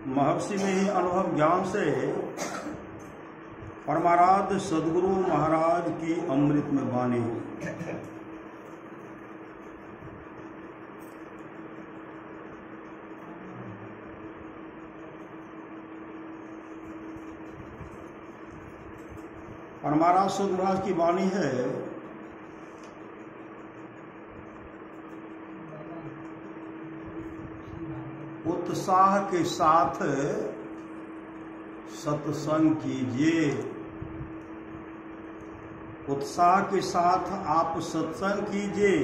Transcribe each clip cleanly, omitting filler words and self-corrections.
महर्षि में ही अनुभव ज्ञान से परमाराध्य सदगुरु महाराज की अमृत में वाणी। परमाराध्य सदगुरु महाराज की वाणी है, उत्साह के साथ सत्संग कीजिए। उत्साह के साथ आप सत्संग कीजिए।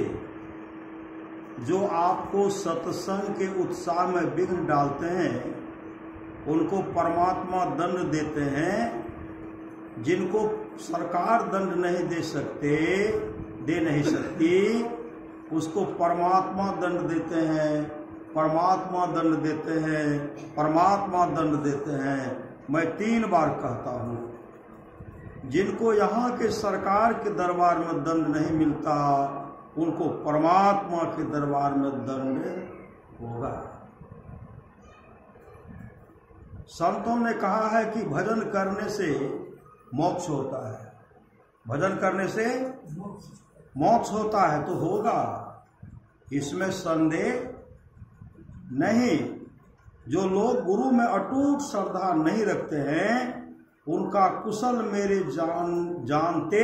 जो आपको सत्संग के उत्साह में विघ्न डालते हैं उनको परमात्मा दंड देते हैं। जिनको सरकार दंड नहीं दे नहीं सकती उसको परमात्मा दंड देते हैं। परमात्मा दंड देते हैं, परमात्मा दंड देते हैं। मैं 3 बार कहता हूँ, जिनको यहाँ के सरकार के दरबार में दंड नहीं मिलता उनको परमात्मा के दरबार में दंड होगा। संतों ने कहा है कि भजन करने से मोक्ष होता है। भजन करने से मोक्ष होता है तो होगा, इसमें संदेह नहीं। जो लोग गुरु में अटूट श्रद्धा नहीं रखते हैं उनका कुशल मेरे जानते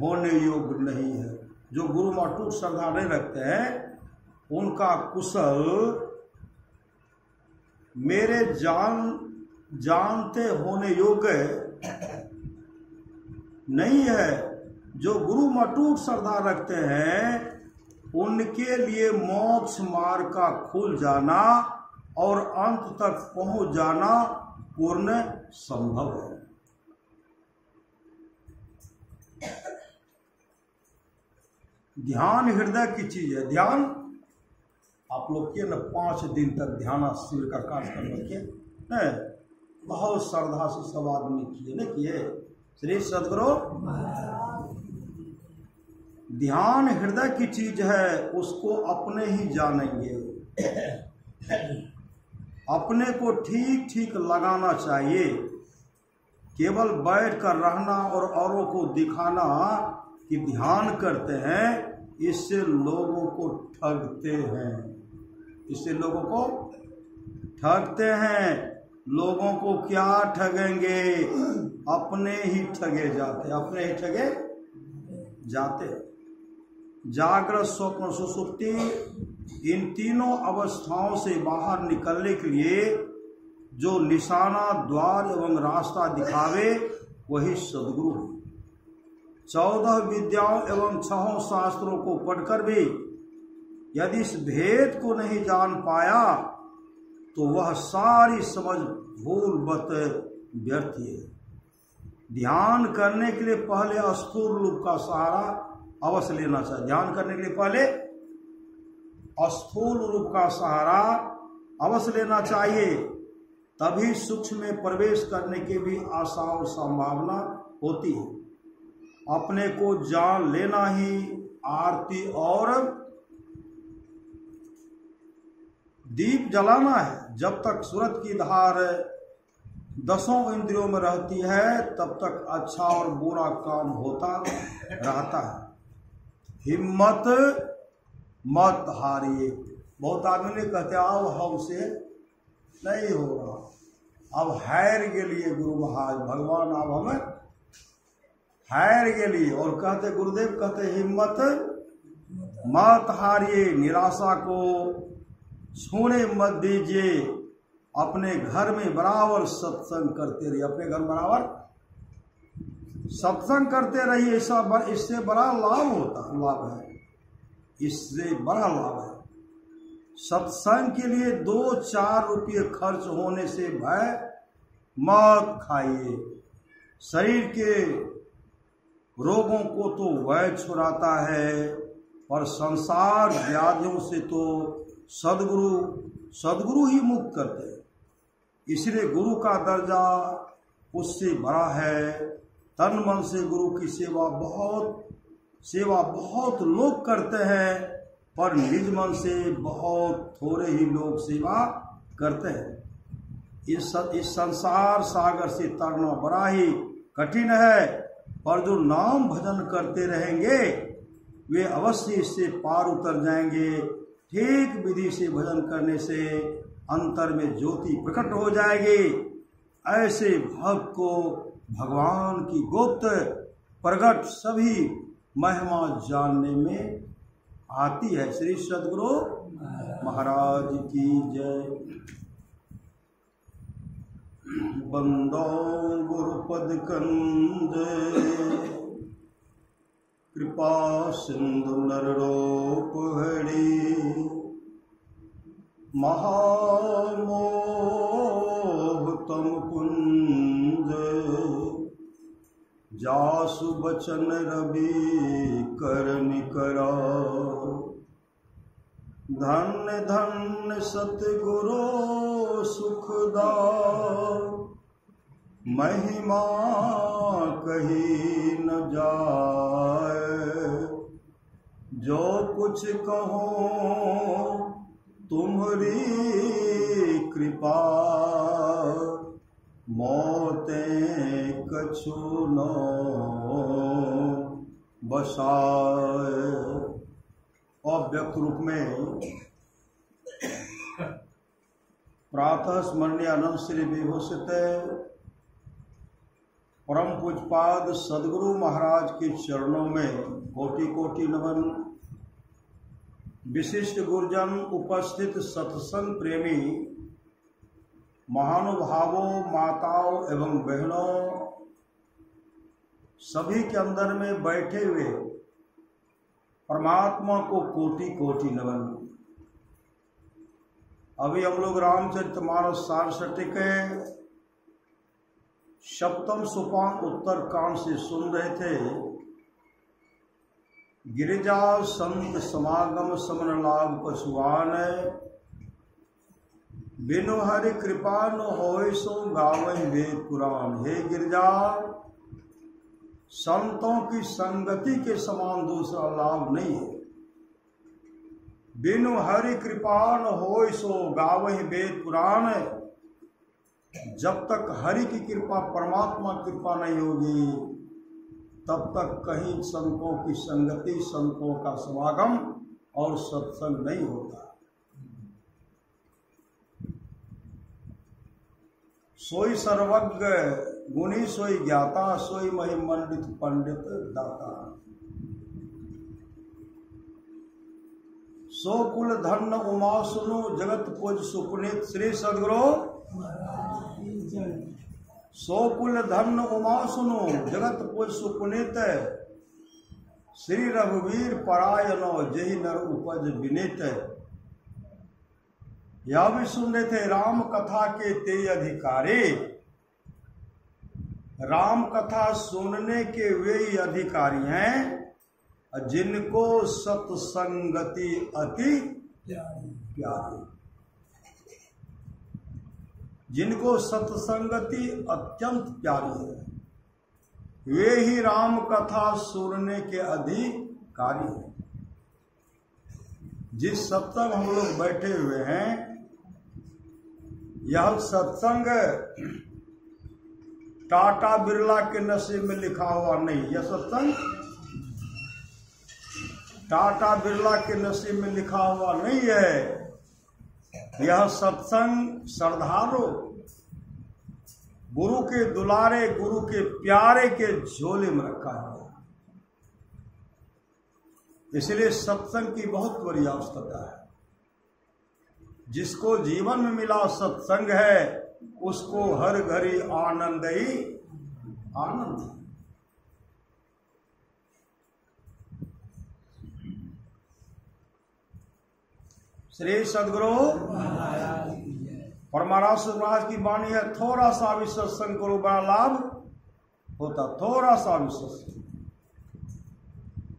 होने योग्य नहीं है। जो गुरु में अटूट श्रद्धा नहीं रखते हैं उनका कुशल मेरे जानते होने योग्य नहीं है। जो गुरु में अटूट श्रद्धा रखते हैं उनके लिए मोक्ष मार्ग का खुल जाना और अंत तक पहुंच जाना पूर्ण संभव है। ध्यान हृदय की चीज है। ध्यान आप लोग किए न 5 दिन तक ध्यान शिविर का कार्यक्रम किए, बहुत श्रद्धा से सब आदमी किए न किए। श्री सदगुरु ध्यान हृदय की चीज है, उसको अपने ही जानेंगे। अपने को ठीक ठीक लगाना चाहिए। केवल बैठ कर रहना और औरों को दिखाना कि ध्यान करते हैं, इससे लोगों को ठगते हैं। इससे लोगों को ठगते हैं। लोगों को क्या ठगेंगे? अपने ही ठगे जाते, अपने ही ठगे जाते। जागृत स्वप्न सुषुप्ति इन तीनों अवस्थाओं से बाहर निकलने के लिए जो निशाना द्वार एवं रास्ता दिखावे वही सदगुरु है। 14 विद्याओं एवं 6 शास्त्रों को पढ़कर भी यदि इस भेद को नहीं जान पाया तो वह सारी समझ भूल बत व्यर्थ है। ध्यान करने के लिए पहले स्थूल रूप का सहारा अवश्य लेना चाहिए। ध्यान करने के लिए पहले स्थूल रूप का सहारा अवश्य लेना चाहिए, तभी सूक्ष्म में प्रवेश करने की भी आशा और संभावना होती है। अपने को जान लेना ही आरती और दीप जलाना है। जब तक सूरज की धार 10 इंद्रियों में रहती है तब तक अच्छा और बुरा काम होता रहता है। हिम्मत मत हारिए। बहुत आदमी ने कहते आओ हमसे नहीं होगा, अब हार के लिए गुरु महाराज भगवान अब हमें हार के लिए। और कहते गुरुदेव कहते हिम्मत मत हारिए, निराशा को छूने मत दीजिए। अपने घर में बराबर सत्संग करते रहिए। अपने घर बराबर सत्संग करते रहिए। इससे बड़ा लाभ है। इससे बड़ा लाभ है। सत्संग के लिए 2-4 रुपये खर्च होने से भय मत खाइए। शरीर के रोगों को तो वह छुड़ाता है, पर संसार व्याधियों से तो सदगुरु ही मुक्त करते हैं। इसलिए गुरु का दर्जा उससे बड़ा है। तन मन से गुरु की सेवा बहुत लोग करते हैं, पर निज मन से बहुत थोड़े ही लोग सेवा करते हैं। इस संसार सागर से तरना बड़ा ही कठिन है, पर जो नाम भजन करते रहेंगे वे अवश्य इससे पार उतर जाएंगे। ठीक विधि से भजन करने से अंतर में ज्योति प्रकट हो जाएगी। ऐसे भक्त को भगवान की गुप्त प्रकट सभी महिमा जानने में आती है। श्री सद्गुरु महाराज की जय। बंदो गुरुपद कंद कृपा सिंधु नररूप हरि, महामोह तम कुंज जासु बचन रवि करनि करा। धन्य धन्य सतगुरु सुखदा, महिमा कही न जाए। जो कुछ कहो तुम्हारी कृपा, मोते कछु न बसाए। अव्यक्त रूप में प्रातः स्मरणीय अनंत श्री विभूषित परम पूज्यपाद सद्गुरु महाराज के चरणों में कोटि कोटि नमन। विशिष्ट गुरुजन, उपस्थित सत्संग प्रेमी महानुभावों, माताओं एवं बहनों, सभी के अंदर में बैठे हुए परमात्मा को कोटि कोटि नमन। अभी हम लोग रामचरितमानस सारस्वती के सप्तम सोपान उत्तर कांड से सुन रहे थे। गिरिजा संत समागम समन लाभ पशुआन, बिनु हरि कृपा न होय सो गावहि वेद पुराण। हे गिरिजा, संतों की संगति के समान दूसरा लाभ नहीं है। बिनु हरि कृपा न होय सो गावहि वेद पुराण। जब तक हरि की कृपा, परमात्मा कृपा नहीं होगी, तब तक कहीं संतों की संगति, संतों का समागम और सत्संग नहीं होता। सोई सर्वज्ञ गुणी, सोई ज्ञाता, सोई महिमंडित पंडित दाता। सो कुल धन उमा सुनो, जगत पुज सुपुनीत। श्री सद्गुरु सो कुल धन उमा सुनो, जगत पुज सुपुनीत। श्री रघुवीर परायनो, जहि नर उपज विनीत। यह भी सुन रहे थे, राम कथा के ते अधिकारी। राम कथा सुनने के वे ही अधिकारी हैं जिनको सत्संगति अति प्यारी, जिनको सत्संगति अत्यंत प्यारी है, वे ही राम कथा सुनने के अधिकारी हैं। जिस सत्संग हम लोग बैठे हुए हैं, यह सत्संग टाटा बिरला के नसीब में लिखा हुआ नहीं। यह सत्संग टाटा बिरला के नसीब में लिखा हुआ नहीं है। यह सत्संग श्रद्धालु, गुरु के दुलारे, गुरु के प्यारे के झोले में रखा है। इसलिए सत्संग की बहुत बड़ी आवश्यकता है। जिसको जीवन में मिला सत्संग है, उसको हर घड़ी आनंद ही आनंद है। श्री सद्गुरु परमाराज महाराज की वाणी है, थोड़ा सा भी सत्संग करो बड़ा लाभ होता। थोड़ा सा भी सत्संग,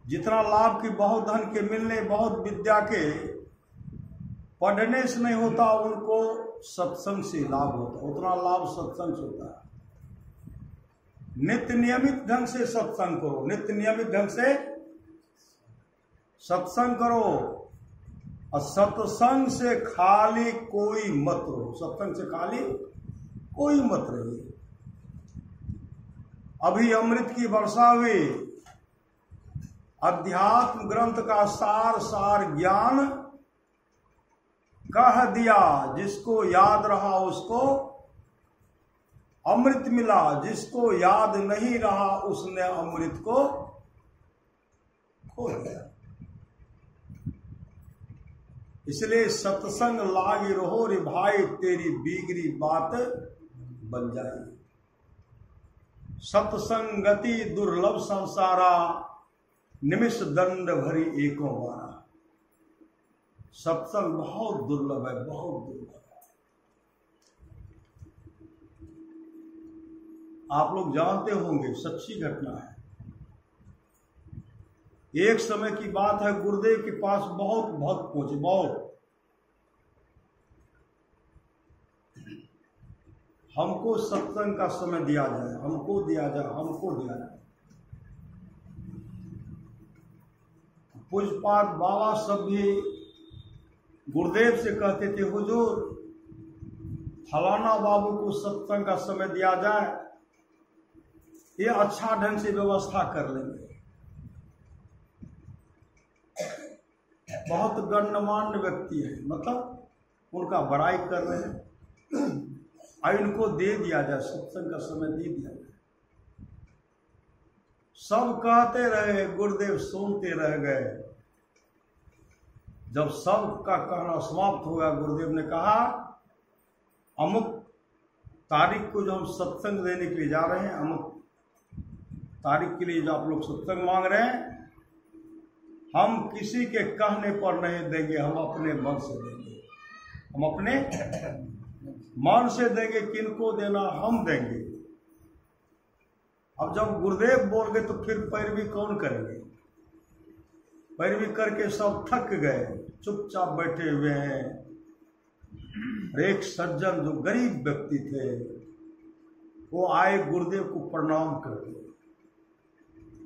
जितना लाभ की बहुत धन के मिलने, बहुत विद्या के पढ़ने से नहीं होता, उनको सत्संग से लाभ होता, उतना लाभ सत्संग से होता है। नित्य नियमित ढंग से सत्संग करो, नित्य नियमित ढंग से सत्संग करो। और सत्संग से खाली कोई मत रहो, सत्संग से खाली कोई मत रहिए। अभी अमृत की वर्षा हुई, अध्यात्म ग्रंथ का सार सार ज्ञान कह दिया, जिसको याद रहा उसको अमृत मिला, जिसको याद नहीं रहा उसने अमृत को खो दिया। इसलिए सत्संग लागी रहो रे भाई, तेरी बिगड़ी बात बन जाएगी। सत्संगति दुर्लभ संसारा, निमिष दंड भरी एको बारा। सत्संग बहुत दुर्लभ है, बहुत दुर्लभ है। आप लोग जानते होंगे, सच्ची घटना है। एक समय की बात है, गुरुदेव के पास बहुत भक्त पहुंचे, बहुत। हमको सत्संग का समय दिया जाए, हमको दिया जाए, हमको दिया जाए। पूज्यपाद बाबा सब भी गुरुदेव से कहते थे, हुजूर फलाना बाबू को सत्संग का समय दिया जाए, ये अच्छा ढंग से व्यवस्था कर लेंगे। बहुत गण्यमान्य व्यक्ति है, मतलब उनका बड़ाई कर रहे हैं, अब इनको दे दिया जाए, सत्संग का समय दे दिया जाए। सब कहते रहे, गुरुदेव सुनते रह गए। जब सब का कहना समाप्त हो गया, गुरुदेव ने कहा, अमुक तारीख को जो हम सत्संग देने के लिए जा रहे हैं, अमुक तारीख के लिए जो आप लोग सत्संग मांग रहे हैं, हम किसी के कहने पर नहीं देंगे, हम अपने मन से देंगे। हम अपने मन से देंगे, किनको देना हम देंगे। अब जब गुरुदेव बोल गए तो फिर पैरवी कौन करेंगे? पैरवी करके सब थक गए, चुपचाप बैठे हुए हैं। एक सज्जन जो गरीब व्यक्ति थे, वो आए गुरुदेव को प्रणाम करते।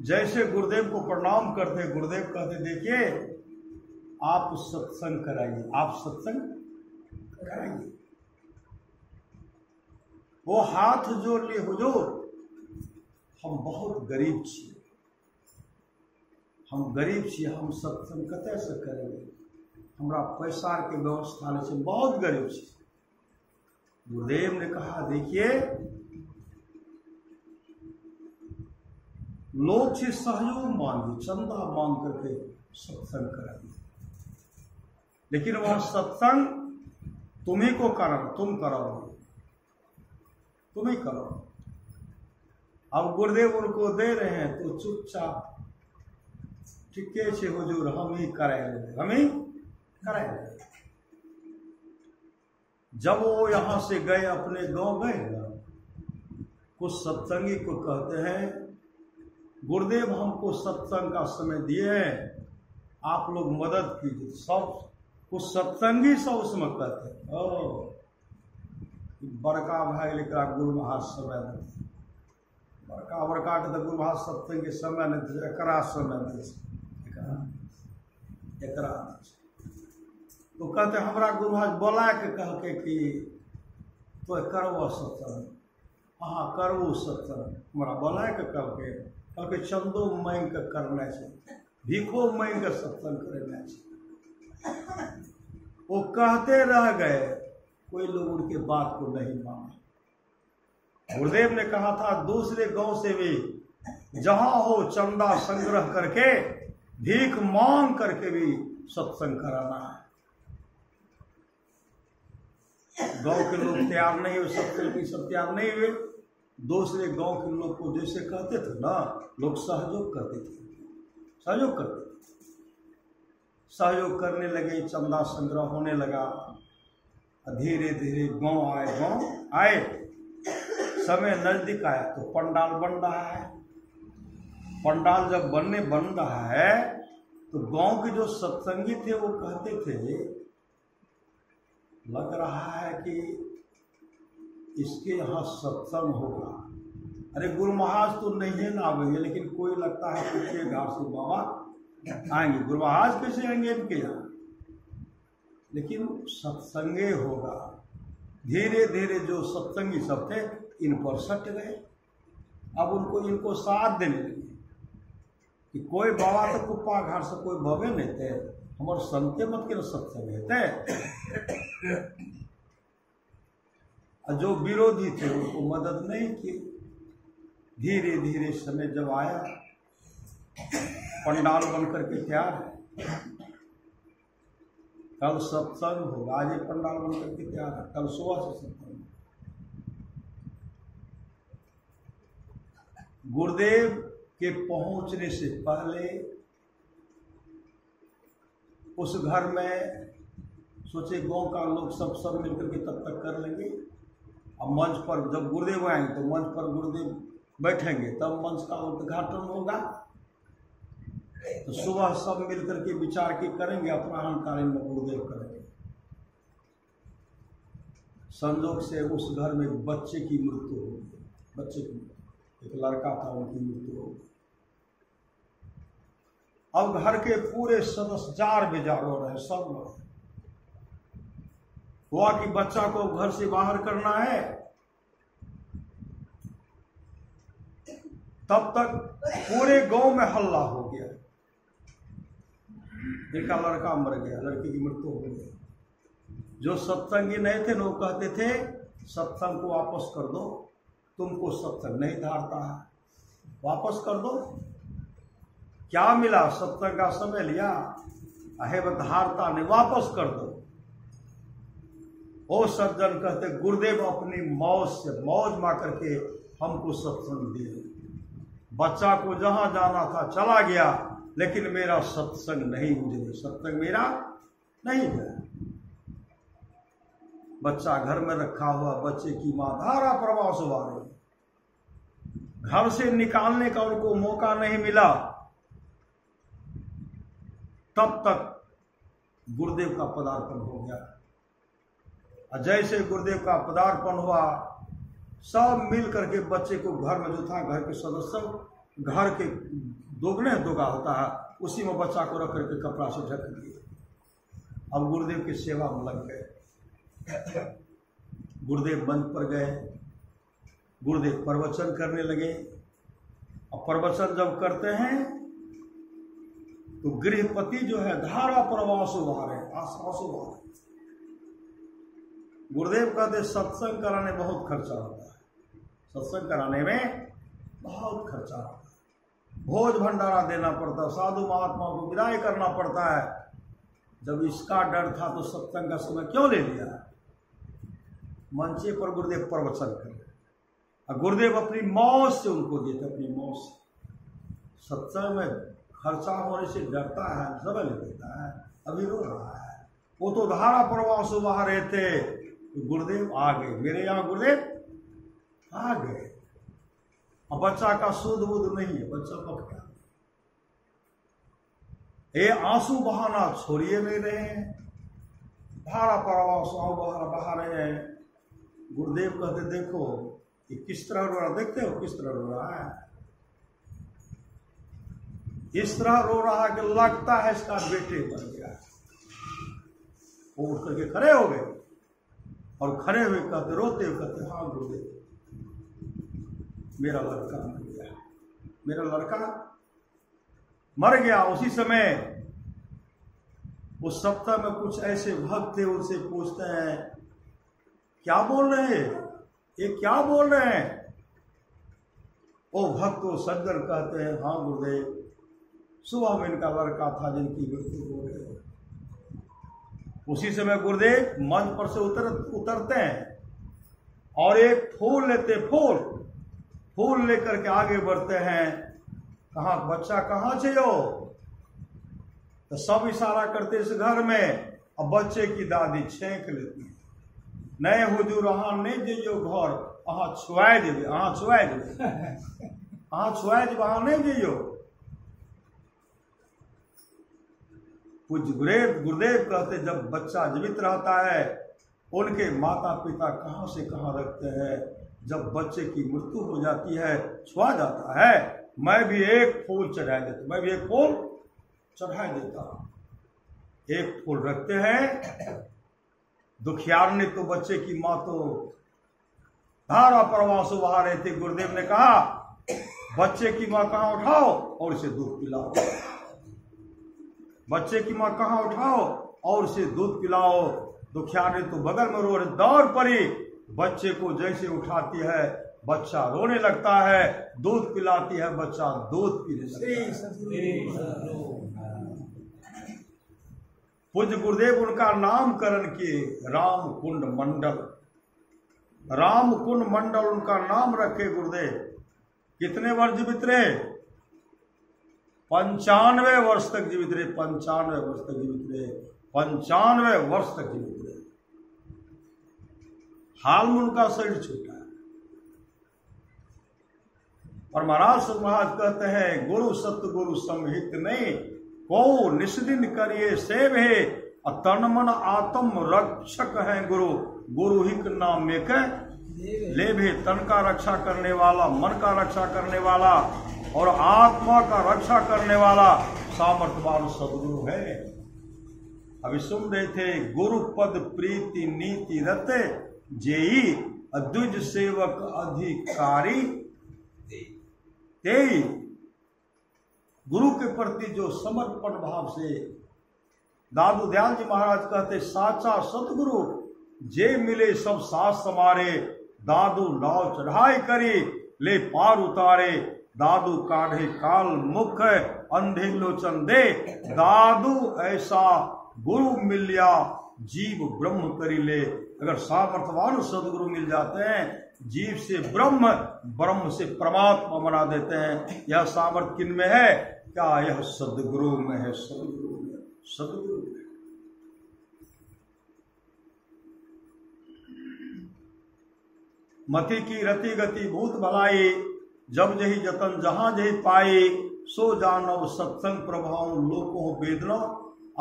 जैसे गुरुदेव को प्रणाम करते, गुरुदेव कहते, देखिए आप सत्संग कराइए, आप सत्संग कराइए। वो हाथ जोड़ लिए, हुजूर हम बहुत गरीब छिए, हम गरीब छिए, हम सत्संग कतय से करेंगे, हमरा पैसा के व्यवस्था नहीं से, बहुत गरीब छिए। गुरुदेव ने कहा, देखिए लोग से सहयोग मांगिए, चंदा मांग करके सत्संग कराइए, लेकिन वह सत्संग तुम्ही को करना, तुम कराओगे, तुम ही करो। अब गुरुदेव उनको दे रहे हैं तो चुपचाप, ठीक है हुजूर हम ही कराएंगे, हम ही कराएंगे। जब वो यहां से गए, अपने गांव गए ना, कुछ सत्संगी को कहते हैं, गुरुदेव हमको सत्संग का समय दिए हैं, आप लोग मदद कीजिए। सब कुछ सत्संगी सब उसमें कहते हैं, ओ बड़का भाई लिखा गुरु महाज समय नहीं, बड़का बड़का के तो गुरु महाज सत्संग के समय नहीं, एकरा समय नहीं, एकरा। तो कहते हमरा गुरु महाज बोला के कह के कि तो करबो सत्संग, हाँ करबो सत्संग, हमरा बोला के कह के चंदो मांग के करना चाहिए, भीखो मांग के सत्संग करना चाहिए। वो कहते रह गए, कोई लोग उनके बात को नहीं माना। गुरुदेव ने कहा था, दूसरे गांव से भी जहां हो चंदा संग्रह करके, भीख मांग करके भी सत्संग कराना है। गांव के लोग तैयार नहीं हुए, सत्संग की सब तैयार नहीं हुए। दूसरे गांव के लोग को जैसे कहते थे ना, लोग सहयोग करते थे, सहयोग करते थे, सहयोग करने लगे, चंदा संग्रह होने लगा। धीरे धीरे गांव आए, समय नजदीक आया तो पंडाल बन रहा है। पंडाल जब बन रहा है तो गांव के जो सत्संगी थे वो कहते थे, लग रहा है कि इसके यहाँ सत्संग होगा। अरे गुरु महाराज तो नहीं लावेंगे, लेकिन कोई लगता है कि घर से बाबा आएंगे। गुरु महाराज कैसे आएंगे इनके यहाँ, लेकिन सत्संगे होगा। धीरे धीरे जो सत्संगी सब थे इन पर सट गए। अब इनको साथ देने लगे कि कोई बाबा तो कुप्पा घाट से कोई भवे नहीं थे, हमारे संते मत के सत्संग थे। और जो विरोधी थे उनको मदद नहीं की। धीरे धीरे समय जब आया, पंडाल बन करके तैयार है, कल सत्संग होगा, आज ये पंडाल बन करके तैयार है, कल सुबह से सत्संग। गुरुदेव के पहुंचने से पहले उस घर में सोचे गांव का लोग सब मिलकर के तब तक कर लेंगे। अब मंच पर जब गुरुदेव आएंगे तो मंच पर गुरुदेव बैठेंगे, तब मंच का उद्घाटन होगा। तो सुबह सब मिलकर के विचार के करेंगे, अपराह्नकालीन में गुरुदेव करेंगे। संजोग से उस घर में बच्चे की मृत्यु हो गई। बच्चे की मृत्यु, एक लड़का था, उनकी मृत्यु हो गई। अब घर के पूरे सदस्य जार बेजार हो रहे, सब लोग। हुआ कि बच्चा को घर से बाहर करना है, तब तक पूरे गांव में हल्ला हो गया, इनका लड़का मर गया, लड़की की मृत्यु हो गई। जो सत्संगी नहीं थे वो कहते थे सत्संग को वापस कर दो, तुमको सत्संग नहीं धारता है, वापस कर दो। क्या मिला? सत्संग का समय लिया, अहे धारता नहीं, वापस कर दो। वो सज्जन कहते गुरुदेव अपनी मौज से मौज मा करके हमको सत्संग दिए। बच्चा को जहां जाना था चला गया, लेकिन मेरा सत्संग नहीं मुझे, सत्संग मेरा नहीं गया। बच्चा घर में रखा हुआ, बच्चे की मां धारा प्रवाह सुबह रही, घर से निकालने का उनको मौका नहीं मिला। तब तक गुरुदेव का पदार्पण हो गया। जैसे गुरुदेव का पदार्पण हुआ, सब मिल करके बच्चे को घर में जो था, घर के सदस्य घर के दोगुने दोगा होता है, उसी में बच्चा को रख करके कपड़ा से ढक दिए। अब गुरुदेव की सेवा में लग गए। गुरुदेव मंच पर गए, गुरुदेव प्रवचन करने लगे। अब प्रवचन जब करते हैं तो गृहपति जो है धारा प्रवाह से बहा रहे, आंसू बहा रहे। गुरुदेव कहते सत्संग कराने बहुत खर्चा होता है, सत्संग कराने में बहुत खर्चा होता है, भोज भंडारा देना पड़ता है, साधु महात्मा को विदाई करना पड़ता है। जब इसका डर था तो सत्संग का समय क्यों ले लिया? मंचे पर गुरुदेव प्रवचन कर, और गुरुदेव अपनी मौज से उनको देते, अपनी मौज से। सत्संग में खर्चा होने से डरता है, सब ले देता है। अभी रो रहा है, वो तो धारा प्रवाह से बहा रहे थे, तो गुरुदेव आ गए, मेरे यहाँ गुरुदेव आ गए। अब बच्चा का शुद्ध बुद्ध नहीं है, बच्चा पक गया। ये आंसू बहाना छोड़िए नहीं रहे हैं, धारा प्रवाह बहा रहे हैं। गुरुदेव कहते देखो ये किस तरह रो रहा, देखते हो किस तरह रो रहा है। इस तरह रो रहा कि लगता है इसका बेटे बन गया। वो उठ करके खड़े हो गए और खड़े हुए कहते, रोते हुए कहते, हाँ गुरुदेव मेरा लड़का मर गया, मेरा लड़का मर गया। उसी समय उस सप्ताह में कुछ ऐसे भक्त थे, उनसे पूछते हैं क्या बोल रहे हैं, ये क्या बोल रहे हैं? वो भक्त को सज्जन कहते हैं, हाँ गुरुदेव सुबह में इनका लड़का था जिनकी मृत्यु हो गई। उसी समय गुरुदेव मंच पर से उतरते हैं और एक फूल लेते, फूल लेकर के आगे बढ़ते हैं। कहाँ बच्चा कहाँ छे हो? तो सब इशारा करते इस घर में। अब बच्चे की दादी छेक लेती है, नहीं हुजूर अहाँ नहीं जइयो घर, अहाँ छुआए देवे, अहाँ छुआए देवे, अहाँ छुआए देवे, अहाँ नहीं जइयो। पूज्य गुरुदेव कहते जब बच्चा जीवित रहता है उनके माता पिता कहाँ से कहाँ रखते हैं, जब बच्चे की मृत्यु हो जाती है छुआ जाता है, मैं भी एक फूल चढ़ा देता, मैं भी एक फूल चढ़ा देता। एक फूल रखते हैं दुखियार ने तो बच्चे की माँ तो धारा प्रवाह से बहा रहे थे। गुरुदेव ने कहा बच्चे की माँ कहाँ उठाओ और इसे दूध पिलाओ, बच्चे की माँ कहाँ उठाओ और इसे दूध पिलाओ। दुखियार ने तो बगल में रो रहे, दौड़ पड़ी, बच्चे को जैसे उठाती है बच्चा रोने लगता है, दूध पिलाती है बच्चा दूध पीने लगता है। पूज्य गुरुदेव उनका नामकरण किए राम कुंड मंडल, राम कुंड मंडल उनका नाम रखे गुरुदेव। कितने वर्ष जीवित रहे? 95 वर्ष तक जीवित रहे, 95 वर्ष तक जीवित रहे, 95 वर्ष तक जीवित रहे। हाल में उनका शरीर छूटा है। और महाराज महाराज कहते हैं गुरु सतगुरु समहित नहीं को निस्दिन करिए सेव है, तन मन आत्म रक्षक है गुरु, गुरु ही के नाम में के ले भी। तन का रक्षा करने वाला, मन का रक्षा करने वाला और आत्मा का रक्षा करने वाला सामर्थ्यवान सदगुरु है। अभी सुन रहे थे गुरु पद प्रीति नीति रत जेई अद्विज सेवक अधिकारी तेई। गुरु के प्रति जो समर्पण भाव से, दादू दयाल जी महाराज कहते साचा सतगुरु जे मिले सब सास समारे, दादू नाव चढ़ाई करी ले पार उतारे, दादू काढ़े काल मुख अंधे लोचन दे, दादू ऐसा गुरु मिलिया जीव ब्रह्म करी ले। अगर सामर्थ्यवान सदगुरु मिल जाते हैं जीव से ब्रह्म, ब्रह्म से परमात्मा बना देते हैं। यह सामर्थ्य किन में है? क्या यह सदगुरु में है? सदगुरु में, सदगुरु में। मति की रति गति भूत भलाई, जब जही जतन जहां जही पाई, सो जानव सत्संग प्रभाव लोकों वेदना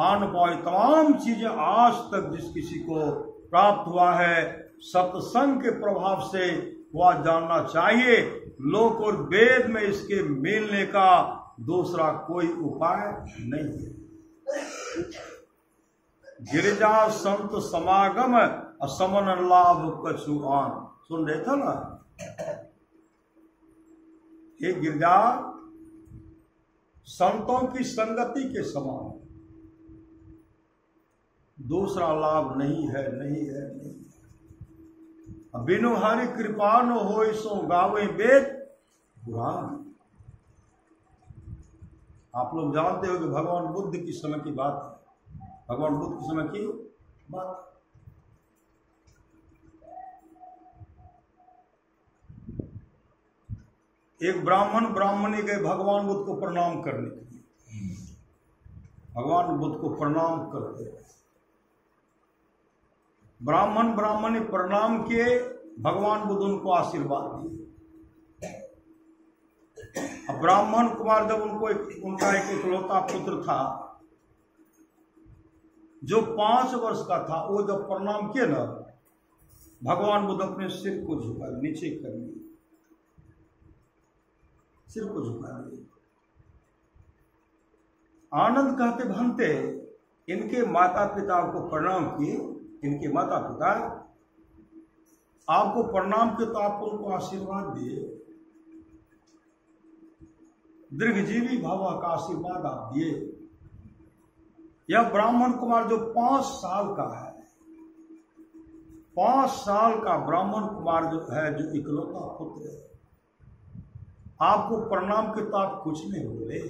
आन पाई। तमाम चीजें आज तक जिस किसी को प्राप्त हुआ है सत्संग के प्रभाव से वह जानना चाहिए। लोक और वेद में इसके मिलने का दूसरा कोई उपाय नहीं है। गिरिजा संत समागम असमन लाभ कछु आन, सुन रहे था ना? ये गिरजा संतों की संगति के समान, दूसरा लाभ नहीं है, नहीं है, नहीं है। बिनु हरि कृपा न होय सो गावे वेद पुराण। आप लोग जानते हो कि भगवान बुद्ध की समय की बात है, भगवान बुद्ध के समय की बात। एक ब्राह्मण ब्राह्मणी गए भगवान बुद्ध को प्रणाम करने के लिए। भगवान बुद्ध को प्रणाम करते हैं, ब्राह्मण ब्राह्मणी प्रणाम किए, भगवान बुद्ध उनको आशीर्वाद दिए। अब ब्राह्मण कुमार जब उनका एक इकलौता पुत्र था जो 5 वर्ष का था, वो जब प्रणाम किए ना, भगवान बुद्ध अपने सिर को झुका, नीचे कर लिए, सिर को झुका लिए। आनंद कहते भंते इनके माता पिता को प्रणाम किए, इनके माता पिता आपको प्रणाम किए तो आपको उनको आशीर्वाद दिए, दीर्घजीवी भव का आशीर्वाद आप दिए। यह ब्राह्मण कुमार जो 5 साल का है, 5 साल का ब्राह्मण कुमार जो है, जो इकलौता पुत्र है, आपको प्रणाम किए तो आप कुछ नहीं बोले,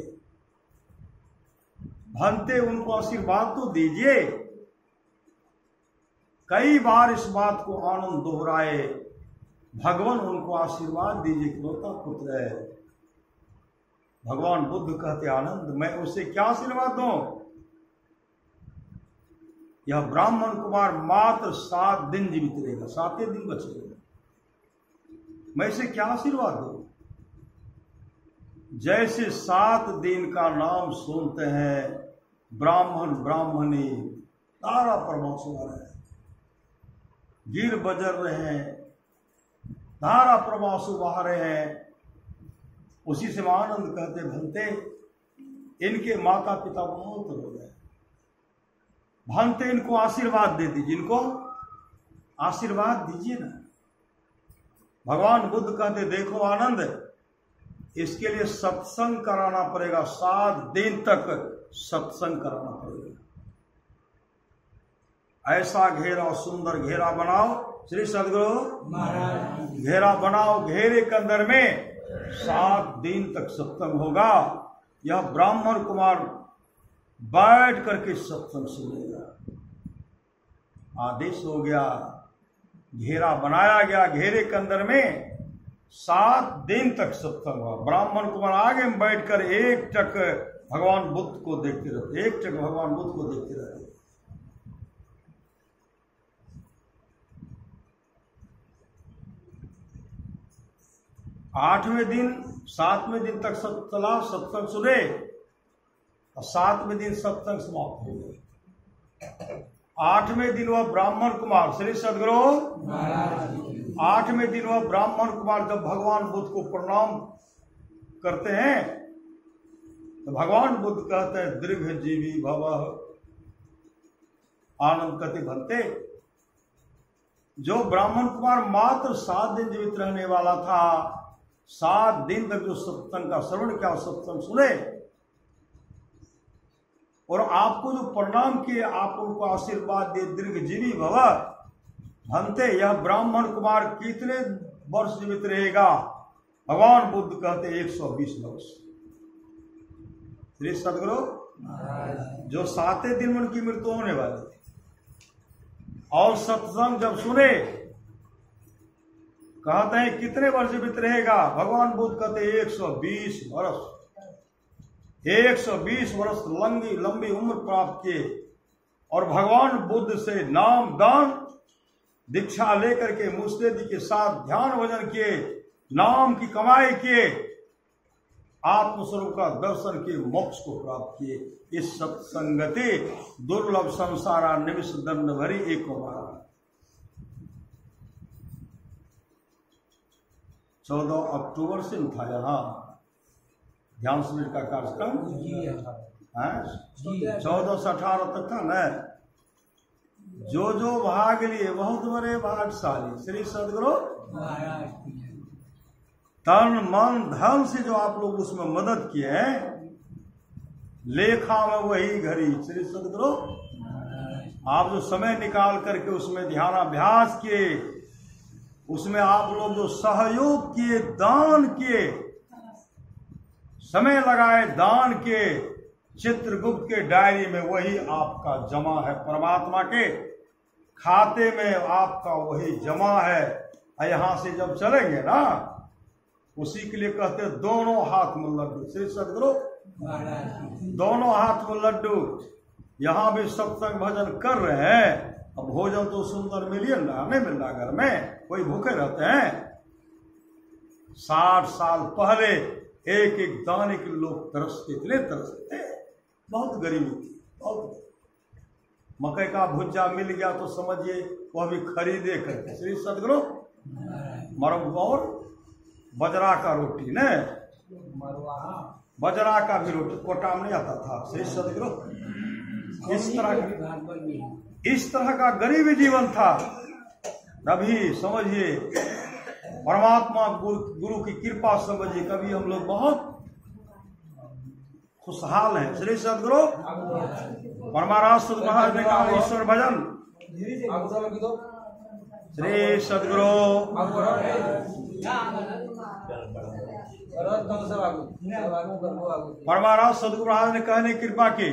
भंते उनको आशीर्वाद तो दीजिए। कई बार इस बात को आनंद दोहराए, भगवान उनको आशीर्वाद दीजिए, इकलौता पुत्र है। भगवान बुद्ध कहते आनंद मैं उसे क्या आशीर्वाद दूं? यह ब्राह्मण कुमार मात्र 7 दिन जीवित रहेगा, 7 दिन बचेगा, मैं इसे क्या आशीर्वाद दूं? जैसे 7 दिन का नाम सुनते हैं ब्राह्मण ब्राह्मणी तारा प्रभाव से आ रहे हैं, गिर बजर रहे हैं, धारा प्रवाह से बहा रहे हैं, उसी से आनंद कहते भंते इनके माता पिता बहुत रो गए, भंते इनको आशीर्वाद दे दीजिए, इनको आशीर्वाद दीजिए ना। भगवान बुद्ध कहते देखो आनंद, इसके लिए सत्संग कराना पड़ेगा, 7 दिन तक सत्संग कराना पड़ेगा। ऐसा घेरा, सुंदर घेरा बनाओ श्री सदगुरु महाराज, घेरा बनाओ, घेरे के अंदर में 7 दिन तक सत्संग होगा। यह ब्राह्मण कुमार बैठ करके सत्संग सुनेगा। आदेश हो गया, घेरा बनाया गया, घेरे के अंदर में 7 दिन तक सत्संग हुआ। ब्राह्मण कुमार आगे में बैठकर एक टक भगवान बुद्ध को देखते रहते, एक टक भगवान बुद्ध को देखते रहते। 8वें दिन 7वें दिन तक चला, सत्संग सुने, और 7वें दिन सत्संग समाप्त हो गए। 8वें दिन वह ब्राह्मण कुमार श्री सदगुरु महाराज, 8वें दिन वह ब्राह्मण कुमार जब भगवान बुद्ध को प्रणाम करते हैं तो भगवान बुद्ध कहते हैं दीर्घ जीवी भवः आनंद कति भंते। जो ब्राह्मण कुमार मात्र 7 दिन जीवित रहने वाला था, 7 दिन तक जो सत्संग का श्रवण किया, सत्संग सुने और आपको जो प्रणाम किए, आप उनको आशीर्वाद दिए दीर्घ जीवी भव भंते। यह ब्राह्मण कुमार कितने वर्ष जीवित रहेगा? भगवान बुद्ध कहते 120 वर्ष। श्री सदगुरु जो 7वें दिन उनकी मृत्यु होने वाली थी, और सत्संग जब सुने कहते हैं कितने वर्ष जीवित रहेगा? भगवान बुद्ध कहते 120 वर्ष। 120 वर्ष लंबी उम्र प्राप्त किए और भगवान बुद्ध से नाम दान दीक्षा लेकर के मुस्लिम के साथ ध्यान भजन किए, नाम की कमाई किए, आत्मस्वरूप का दर्शन किए, मोक्ष को प्राप्त किए। इस सत्संगति दुर्लभ संसारा निमिष दंड भरी एक हमारा। 14 अक्टूबर से था यहाँ ध्यान शिविर का कार्यक्रम, 14 से 18 तक था न। जो भाग लिए बहुत बड़े भागशाली श्री सदगुरु तन मन धन से जो आप लोग उसमें मदद किए हैं, लेखा में वही घड़ी श्री सदगुरु। आप जो समय निकाल करके उसमें ध्यानाभ्यास किए, उसमें आप लोग जो सहयोग किए, दान किए, समय लगाए, दान किए, चित्रगुप्त के डायरी में वही आपका जमा है, परमात्मा के खाते में आपका वही जमा है। यहां से जब चलेंगे ना, उसी के लिए कहते हैं दोनों हाथ में लड्डू श्री सदगुरु, दोनों हाथ में लड्डू। यहां भी सत्संग भजन कर रहे हैं, अब भोजन तो सुंदर मिलिए ना, नहीं मिल रहा घर में, कोई भूखे रहते हैं। 60 साल पहले एक एक दाने के लोग तरसते, इतने तरसते, बहुत गरीबी थी, बहुत। मकई का भुज्जा मिल गया तो समझिए वह भी खरीदे करके श्री सदगुरु। मरम और बजरा का रोटी न, बजरा का भी रोटी कोटा में नहीं आता था श्री सदगुरु। इस तरह का गरीबी जीवन था। अभी समझिए परमात्मा गुरु की कृपा समझिए, कभी हम लोग बहुत खुशहाल हैं श्री सदगुरु। परमाराज सदगुरु महाराज ने कहा ईश्वर भजन श्री सदगुरु। परमाराज सदगुरु महाराज ने कहने कृपा की,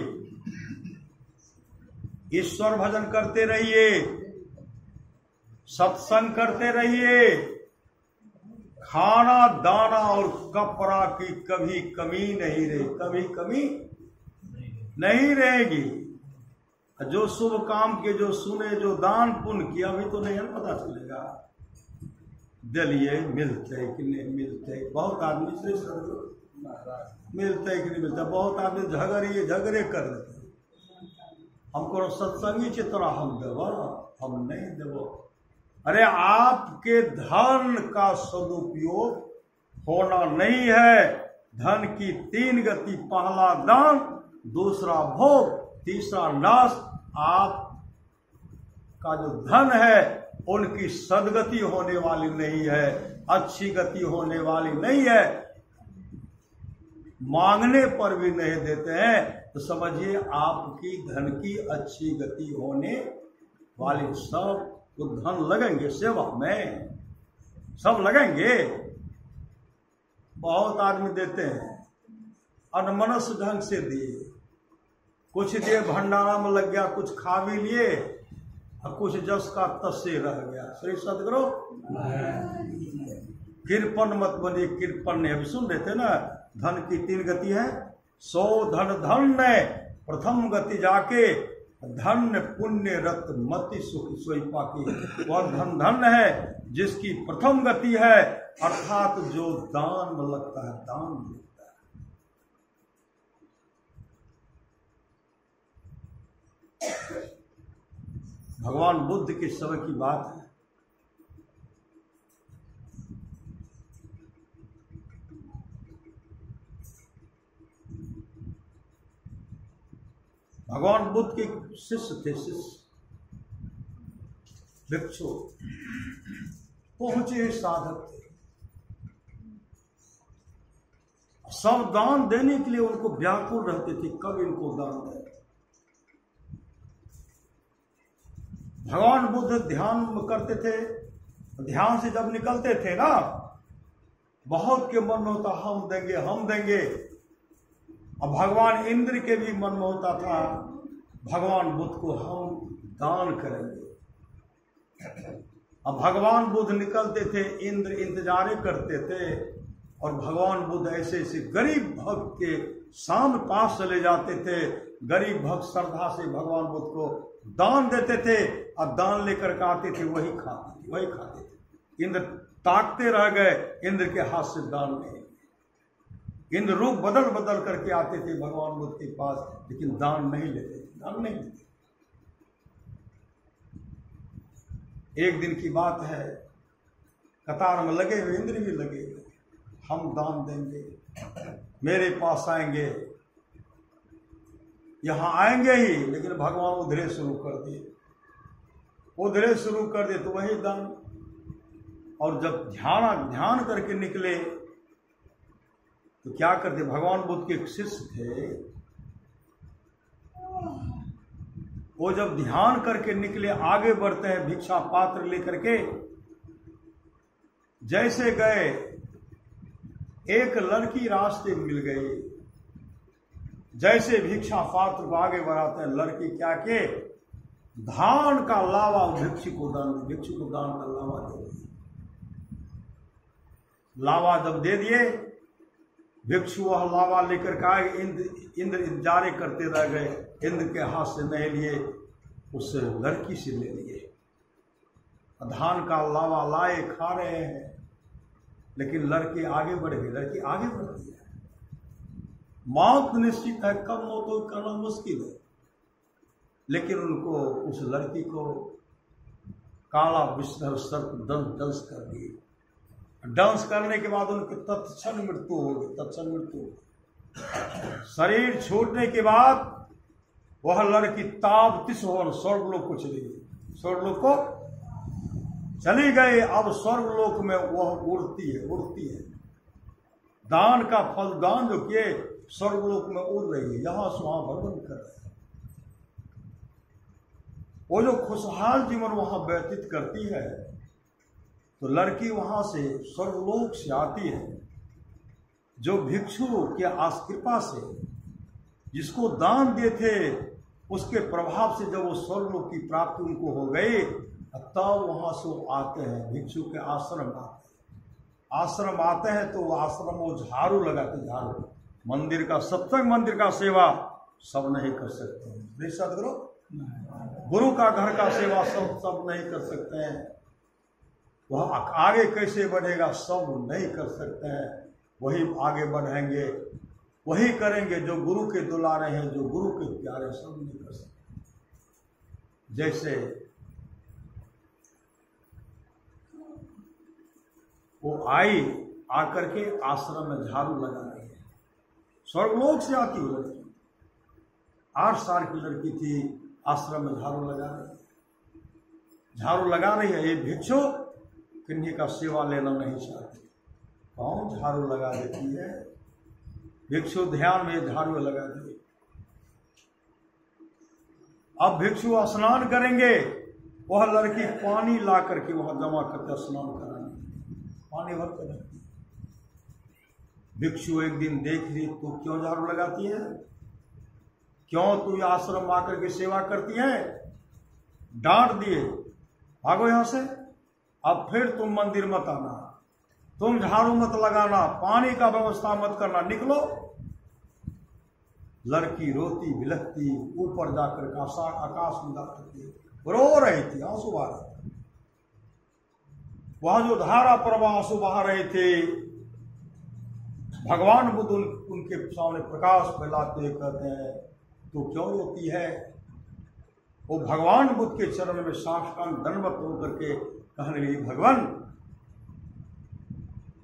ईश्वर भजन करते रहिए, सत्संग करते रहिए, खाना दाना और कपड़ा की कभी कमी नहीं रही, कभी कमी नहीं रहेगी। जो शुभ काम के जो सुने, जो दान पुण्य किया, अभी तो नहीं पता चलेगा दिलिए मिलते कि नहीं मिलते। बहुत आदमी से मिलते कि नहीं मिलते, बहुत आदमी झगड़े कर देते। हमको सत्संगी चित्र हम देव, हम नहीं देव। अरे आपके धन का सदुपयोग होना नहीं है। धन की 3 गति, पहला दान, दूसरा भोग, तीसरा नाश। आप का जो धन है उनकी सदगति होने वाली नहीं है, अच्छी गति होने वाली नहीं है, मांगने पर भी नहीं देते हैं, तो समझिए आपकी धन की अच्छी गति होने वाली। सब तो धन लगेंगे सेवा में, सब लगेंगे। बहुत आदमी देते हैं, अनमनस ढंग से दिए, कुछ दिए भंडारा में लग गया, कुछ खा भी लिए और कुछ जस का तस से रह गया। श्री सदगुरु कृपण मत बने, कृपण ने अभी सुन रहे थे ना, धन की 3 गति है। सो धन धन्य प्रथम गति जाके, धन्य पुण्य रत मति सुख सोई पाकी। वह धन धन्य है जिसकी प्रथम गति है, अर्थात जो दान में लगता है, दान में लगता है। भगवान बुद्ध के समय की बात है। भगवान बुद्ध के शिष्य थे, शिष्य भिक्षु, पहुंचे साधक थे। सब दान देने के लिए उनको व्याकुल रहते थे, कब इनको दान दें। भगवान बुद्ध ध्यान करते थे, ध्यान से जब निकलते थे ना, बहुत के मन में होता हम देंगे, हम देंगे। अब भगवान इंद्र के भी मन में होता था भगवान बुद्ध को हम दान करेंगे। अब भगवान बुद्ध निकलते थे, इंद्र इंतजार करते थे, और भगवान बुद्ध ऐसे ऐसे गरीब भक्त के सामने पास चले जाते थे। गरीब भक्त श्रद्धा से भगवान बुद्ध को दान देते थे, और दान लेकर के आते थे, वही खाते थे। इंद्र ताकते रह गए, इंद्र के हाथ से दान नहीं। इंद्र रूप बदल बदल करके आते थे भगवान बुद्ध के पास, लेकिन दान नहीं लेते, दान नहीं लेते। एक दिन की बात है, कतार में लगे हुए इंद्र भी लगे हुए, हम दान देंगे, मेरे पास आएंगे, यहां आएंगे ही, लेकिन भगवान उधरे शुरू कर दिए, उधरे शुरू कर दिए, तो वही दान। और जब ध्यान करके निकले तो क्या करते, भगवान बुद्ध के एक शिष्य थे, वो जब ध्यान करके निकले, आगे बढ़ते हैं भिक्षा पात्र लेकर के, जैसे गए एक लड़की रास्ते मिल गई। जैसे भिक्षा पात्र को आगे बढ़ाते हैं, लड़की क्या के धान का लावा भिक्षु को दान का लावा दे दिए। लावा जब दे दिए, भिक्षु वह लावा लेकर के आए, इंद्र इंतजार करते रह गए, इंद्र के हाथ से नहीं लिए, उस लड़की से ले लिए। धान का लावा लाए, खा रहे हैं, लेकिन लड़की आगे बढ़ गई, लड़की आगे बढ़ रही है। मौत निश्चित है, कब मौत हो करना मुश्किल है, लेकिन उनको, उस लड़की को काला विष्णु सर्प दंश कर दिए। डांस करने के बाद उनकी तत्क्षण मृत्यु हो गई, तत्क्षण मृत्यु। शरीर छूटने के बाद वह लड़की ताबतिस हो स्वर्गलोक को चली गई, स्वर्गलोक को चली गई। अब स्वर्गलोक में वह उड़ती है। दान का फल, दान जो किए, स्वर्गलोक में उड़ रही है, यहां से वहां भ्रमण कर रहे हैं। वो जो खुशहाल जीवन वहां व्यतीत करती है, तो लड़की वहां से स्वर्गलोक से आती है। जो भिक्षु के कृपा से जिसको दान दिए थे, उसके प्रभाव से जब वो स्वर्गलोक की प्राप्ति उनको हो गई, तब वहां से वो आते हैं, भिक्षु के आश्रम आते हैं। तो वो आश्रम वो झाड़ू लगाते, झाड़ू। मंदिर का सत्संग, मंदिर का सेवा सब नहीं कर सकते हैं, सदगुरु गुरु का घर का सेवा सब नहीं कर सकते हैं। वह आगे कैसे बढ़ेगा, सब नहीं कर सकते हैं। वही आगे बढ़ेंगे, वही करेंगे जो गुरु के दुलारे हैं, जो गुरु के प्यारे, सब नहीं कर सकते। जैसे वो आई, आकर के आश्रम में झाड़ू लगा रही है, स्वर्गलोक से आती हुई लड़की, 8 साल की लड़की थी, आश्रम में झाड़ू लगा रही है। झाड़ू लगा रही है, ये भिक्षु किन्हीं का सेवा लेना नहीं चाहती। कौन झाड़ू लगा देती है? भिक्षु ध्यान में झाड़ू लगा दी। अब भिक्षु स्नान करेंगे, वह लड़की पानी ला करके वहां जमा करके स्नान कराएंगे, पानी भर कर रखती। भिक्षु एक दिन देख ली, तू क्यों झाड़ू लगाती है? क्यों तू आश्रम आकर के सेवा करती है? डांट दिए, भागो यहां से, अब फिर तुम मंदिर मत आना, तुम झाड़ू मत लगाना, पानी का व्यवस्था मत करना, निकलो। लड़की रोती बिलखती ऊपर जाकर आकाश में जाती रो रही थी, आंसू बहा रही थी। वहां जो धारा प्रवाह आंसू बहा रहे थे, भगवान बुद्ध उनके सामने प्रकाश फैलाते कहते हैं, तू क्यों रोती है? वो भगवान बुद्ध के चरण में साष्टांग दंडवत होकर के कहने लगी, भगवान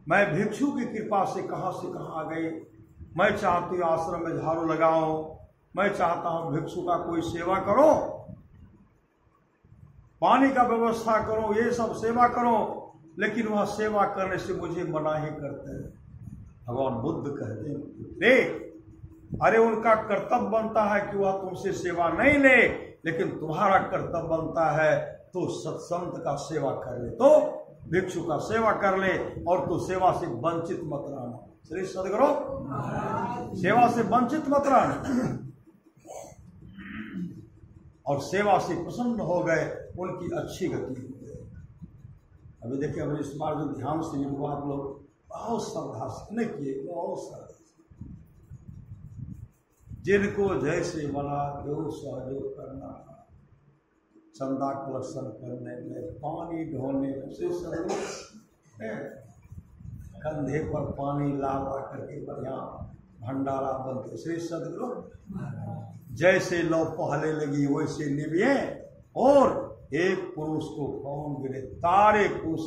मैं भिक्षु की कृपा से कहां आ गई। मैं चाहती हूँ आश्रम में झाड़ू लगाओ, मैं चाहता हूं भिक्षु का कोई सेवा करो, पानी का व्यवस्था करो, ये सब सेवा करो, लेकिन वह सेवा करने से मुझे मना ही करते हैं। भगवान बुद्ध कहते हैं, अरे उनका कर्तव्य बनता है कि वह तुमसे सेवा नहीं ले, लेकिन तुम्हारा कर्तव्य बनता है तो सत्संत का सेवा कर ले, तो भिक्षु का सेवा कर ले, और तू सेवा से वंचित मत रहना। श्री सदगुरु सेवा से वंचित मत रहना। और सेवा से प्रसन्न हो गए, उनकी अच्छी गति हो गई। अभी देखिए, अभी इस बार जो ध्यान से आप लोग बहुत श्रद्धा से नहीं किए, बहुत श्रद्धा, जिनको जैसे बना जो सहयोग करना, चंदा कलेक्शन करने में, पानी ढोने में, कंधे पर पानी ला करके बढ़िया भंडारा बनते। श्री सदगुरु जैसे लो पहले लगी वैसे निभिए, और एक पुरुष को कौन गिरे, तारे पुरुष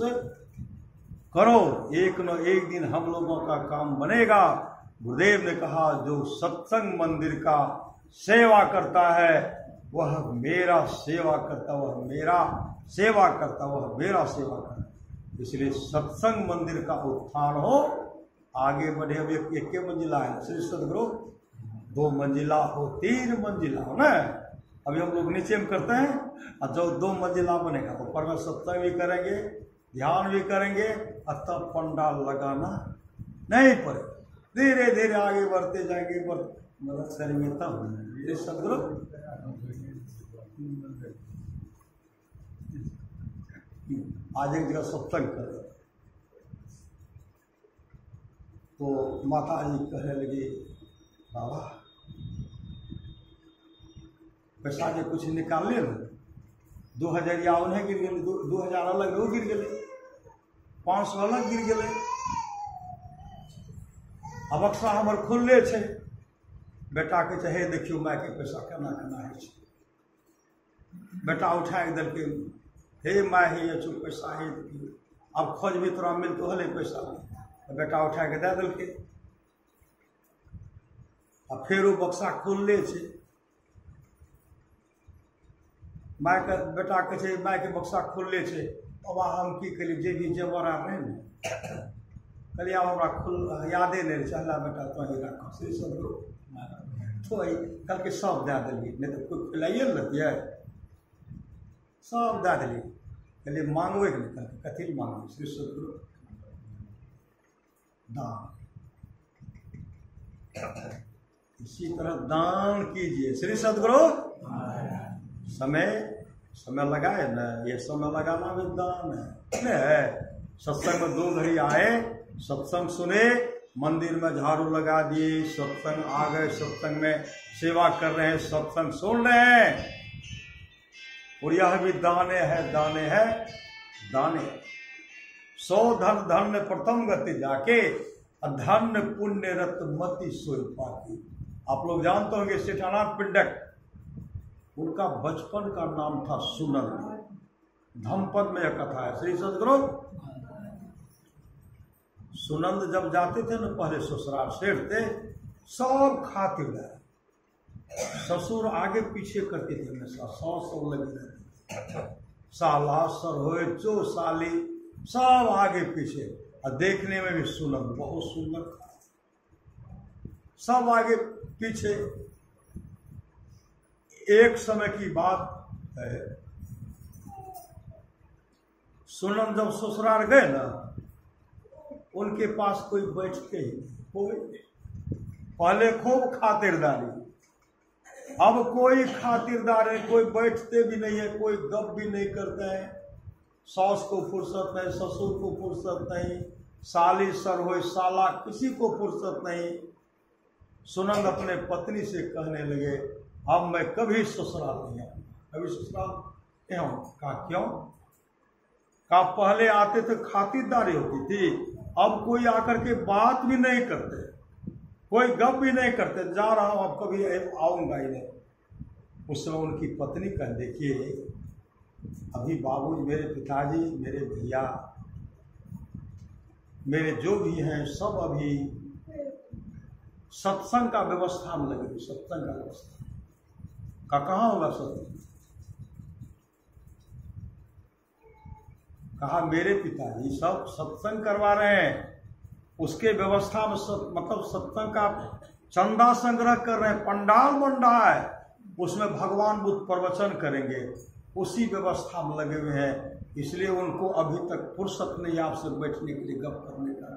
करो, एक न एक दिन हम लोगों का काम बनेगा। गुरुदेव ने कहा, जो सत्संग मंदिर का सेवा करता है वह मेरा सेवा करता, वह मेरा सेवा करता, वह मेरा सेवा करता। इसलिए सत्संग मंदिर का उत्थान हो, आगे बढ़े। अब एक मंजिला है श्री सदगुरु, 2 मंजिला हो, 3 मंजिला हो ना। अभी हम लोग नीचे में करते हैं, और जो 2 मंजिला बनेगा ऊपर में सत्संग भी करेंगे, ध्यान भी करेंगे, और तब पंडाल लगाना नहीं पड़े। धीरे धीरे आगे बढ़ते जाएंगे, मदद करेंगे तब। ये सदगुरु आज एक जगह सत्संग करे, तो माता जी कहने लगी, बाबा पैसा जे कुछ निकाल ले, 2000 या उन्हें गिर गए, 2000 अलग वो गिर गए, 500 अलग गिर गए। अब अक्सर हमार खुलले छे, बेटा के चाहे देखियो माय के पैसा केना केना है। बेटा उठा के दल के, हे माय हे चुप पैसा है, अब खोज भी तोरा मिल तो हले पैसा, तो बेटा उठा के दे दल के। अब फिर वो बक्सा खुलले छे, माय के बेटा के छे, माय के बक्सा खुलले छे। अब हम की करी, जे भी जेवर आ रहे ने कहलिए, अब हमरा खुल यादे नहीं चला, बेटा तो ही रखो। श्री सदगुरु तो कल के सब दे दिलिए, नहीं तो कोई खिलाइए न रहती है, सब दे दिलिए। कहलिए मांगवे नहीं, कल कथी मांगे? श्री सदगुरु दान। इसी तरह दान कीजिए। श्री सदगुरु समय लगाए ना, ये समय लगाना भी दान है। सत्संग में 2 घड़ी आए, सत्संग सुने, मंदिर में झाड़ू लगा दिए, सत्संग आ गए, सत्संग में सेवा कर रहे हैं, सत्संग सुन रहे हैं, और यह भी दाने है, दाने है, दाने। 100 धन धन्य प्रथम गति जाके, धन्य पुण्य रत मति सोई पाती। आप लोग जानते होंगे सेठानाथ पिंडक, उनका बचपन का नाम था सुनंद। धम्मपद में यह कथा है। श्री सदगुरु सुनंद जब जाते थे ना, पहले ससुराल शेर थे, सब खाते गए, ससुर आगे पीछे करते थे हमेशा, 100 लगे रहते। साला सरहोए जो साली सब आगे पीछे, और देखने में भी सुंदर, बहुत सुंदर, सब आगे पीछे। एक समय की बात है, सुनन जब ससुराल गए ना, उनके पास कोई बैठते ही कोई, पहले खूब खातिरदारी, अब कोई खातिरदार है, कोई बैठते भी नहीं है, कोई गप भी नहीं करते हैं। सास को फुर्सत नहीं, ससुर को फुर्सत नहीं, साली सरहोए साला किसी को फुर्सत नहीं। सुनंद अपने पत्नी से कहने लगे, अब मैं कभी ससुराल नहीं आऊंगा, कभी ससुराल नहीं आऊंगा। कहा क्यों? कहा पहले आते थे खातिरदारी होती थी, अब कोई आकर के बात भी नहीं करते, कोई गप भी नहीं करते, जा रहा हूं अब कभी आऊंगा ही नहीं। उस समय उनकी पत्नी कह, देखिए अभी बाबूजी, मेरे पिताजी, मेरे भैया, मेरे जो भी हैं सब अभी सत्संग का व्यवस्था में लगे, सत्संग का व्यवस्था का कहाँ होगा सत्संग? कहा मेरे पिताजी सब सत्संग करवा रहे हैं, उसके व्यवस्था में मतलब सत्संग का चंदा संग्रह कर रहे हैं, पंडाल बन रहा है, उसमें भगवान बुद्ध प्रवचन करेंगे, उसी व्यवस्था में लगे हुए हैं, इसलिए उनको अभी तक फुर्सत नहीं आपसे बैठने के लिए, गप करने का।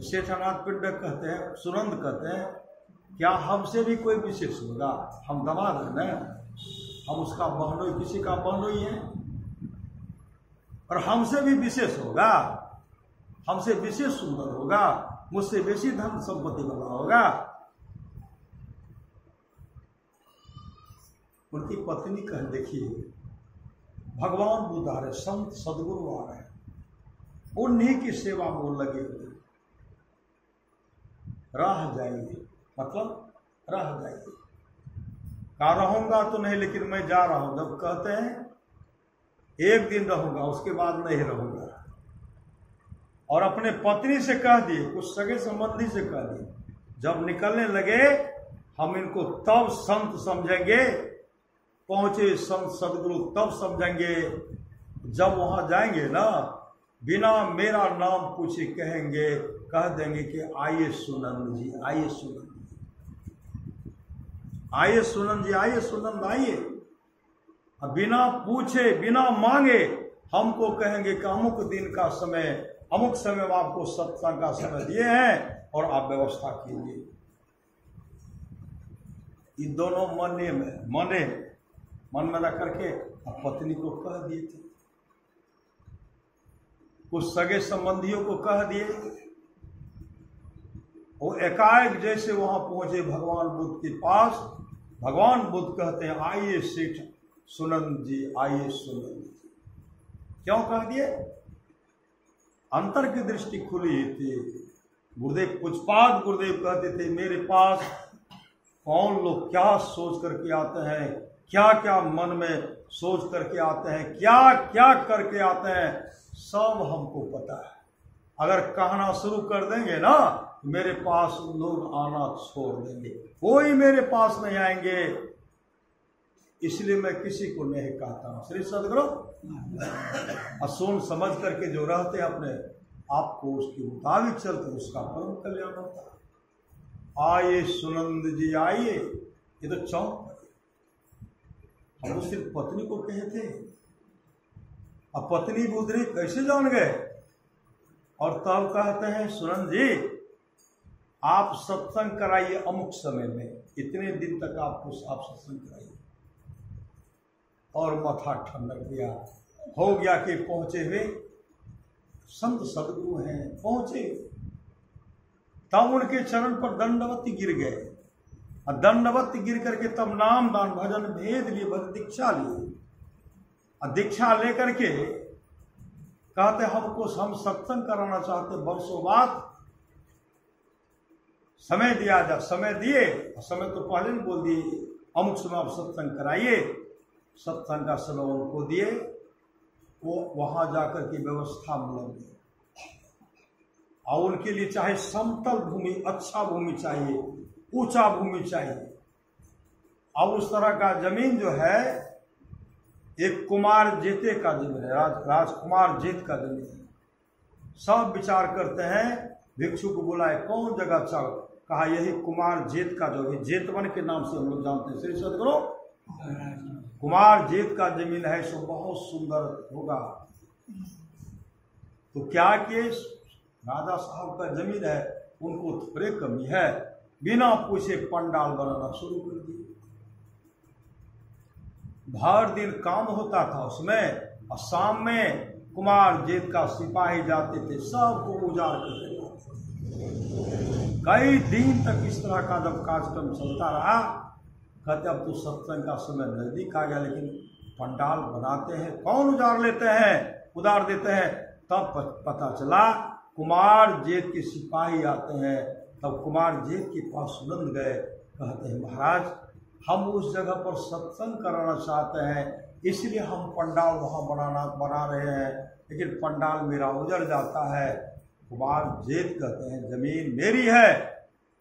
सेठनाथ पिंड कहते हैं, सुनंद कहते हैं, क्या हमसे भी कोई विशेष होगा? हम दमाद हैं ना, हम उसका बहनोई, किसी का बहनोई है, और हमसे भी विशेष होगा, हमसे विशेष सुंदर होगा, मुझसे बेसी धन संपत्ति वाला होगा। उनकी पत्नी कह, देखिए भगवान बुद्ध आ रहे, संत सदगुरु आ रहे हैं, उन्हीं की सेवा में वो लगे हुए, रह जाइए, मतलब रह जाइए। कहा रहूंगा तो नहीं, लेकिन मैं जा रहा हूं। जब कहते हैं एक दिन रहूंगा, उसके बाद नहीं रहूंगा। और अपने पत्नी से कह दिए, कुछ सगे संबंधी से कह दिए, जब निकलने लगे हम इनको तब संत समझेंगे, पहुंचे संत सदगुरु तब समझेंगे, जब वहां जाएंगे ना, बिना मेरा नाम पूछे कहेंगे, कह देंगे कि आइए सुनंद जी, आइए सुनंद जी, आइए सुनंद जी, आइए सुनंद आइए। बिना पूछे बिना मांगे हमको कहेंगे कि अमुक दिन का समय, अमुक समय में आपको सत्संग का समय दिए हैं और आप व्यवस्था कीजिए। ये दोनों मन में रख करके पत्नी को कह दिए थे, कुछ सगे संबंधियों को कह दिए। वो एकाएक जैसे वहां पहुंचे भगवान बुद्ध के पास, भगवान बुद्ध कहते हैं, आइए सेठ सुनंद जी, आइए सुनंद जी। क्यों कह दिए? अंतर की दृष्टि खुली थी। गुरुदेव पुष्पाद गुरुदेव कहते थे, मेरे पास कौन लोग क्या सोच करके आते हैं, क्या क्या मन में सोच करके आते हैं, क्या क्या करके आते हैं, सब हमको पता है। अगर कहना शुरू कर देंगे ना, मेरे पास लोग आना छोड़ देंगे, कोई मेरे पास नहीं आएंगे, इसलिए मैं किसी को नहीं कहता हूं। श्री सदगुरु सुन समझ करके जो रहते हैं अपने आपको उसके मुताबिक चलते, उसका परम कल्याण होता है। आइए सुनंद जी आइए, ये तो चौंक हम तो सिर्फ पत्नी को कहे थे, अब पत्नी बुद्धि कैसे जान गए? और तब कहते हैं, सुनंद जी आप सत्संग कराइए अमुक समय में, इतने दिन तक आप सत्संग कराइए। और माथा ठंडक दिया, हो गया कि पहुंचे हुए संत सदगुरु हैं, पहुंचे। तब उनके चरण पर दंडवत गिर गए, और दंडवत गिर करके तब नाम दान भजन भेद लिए, दीक्षा लिए। और दीक्षा लेकर के कहते हमको, हम सत्संग कराना चाहते, वर्षों बाद समय दिया जा। समय दिए, समय तो पहले नहीं बोल दिए, अमुक समय आप सत्संग कराइए। सत्संग का समय उनको दिए, वो वहां जाकर के व्यवस्था में लग गए। और उनके लिए चाहे समतल भूमि, अच्छा भूमि चाहिए, ऊंचा भूमि चाहिए, अब उस तरह का जमीन जो है एक कुमार जेते का जमीन है, राजकुमार जेत का जमीन है। सब विचार करते हैं, भिक्षु को बुलाए कौन जगह चल, कहा यही कुमार जेत का जो है, जेतवन के नाम से हम लोग जानते हैं। श्री सदगुरु कुमार जेत का जमीन है, सो बहुत सुंदर होगा। तो क्या कि राजा साहब का जमीन है, उनको थोड़े कमी है, बिना पूछे पंडाल बनाना शुरू कर दिए। भर दिन काम होता था उसमें, और शाम में कुमार जेत का सिपाही जाते थे, सबको उजाड़ करते थे। कई दिन तक इस तरह का जब कार्यक्रम चलता रहा, कहते अब तो सत्संग का समय नजदीक आ गया, लेकिन पंडाल बनाते हैं, कौन उजाड़ लेते हैं, उधार देते हैं। तब पता चला कुमार जेत के सिपाही आते हैं। तब कुमार जेत के पास सुनंद गए, कहते हैं महाराज हम उस जगह पर सत्संग कराना चाहते हैं, इसलिए हम पंडाल वहाँ बना रहे हैं, लेकिन पंडाल मेरा उजड़ जाता है। कुमार जेत कहते हैं जमीन मेरी है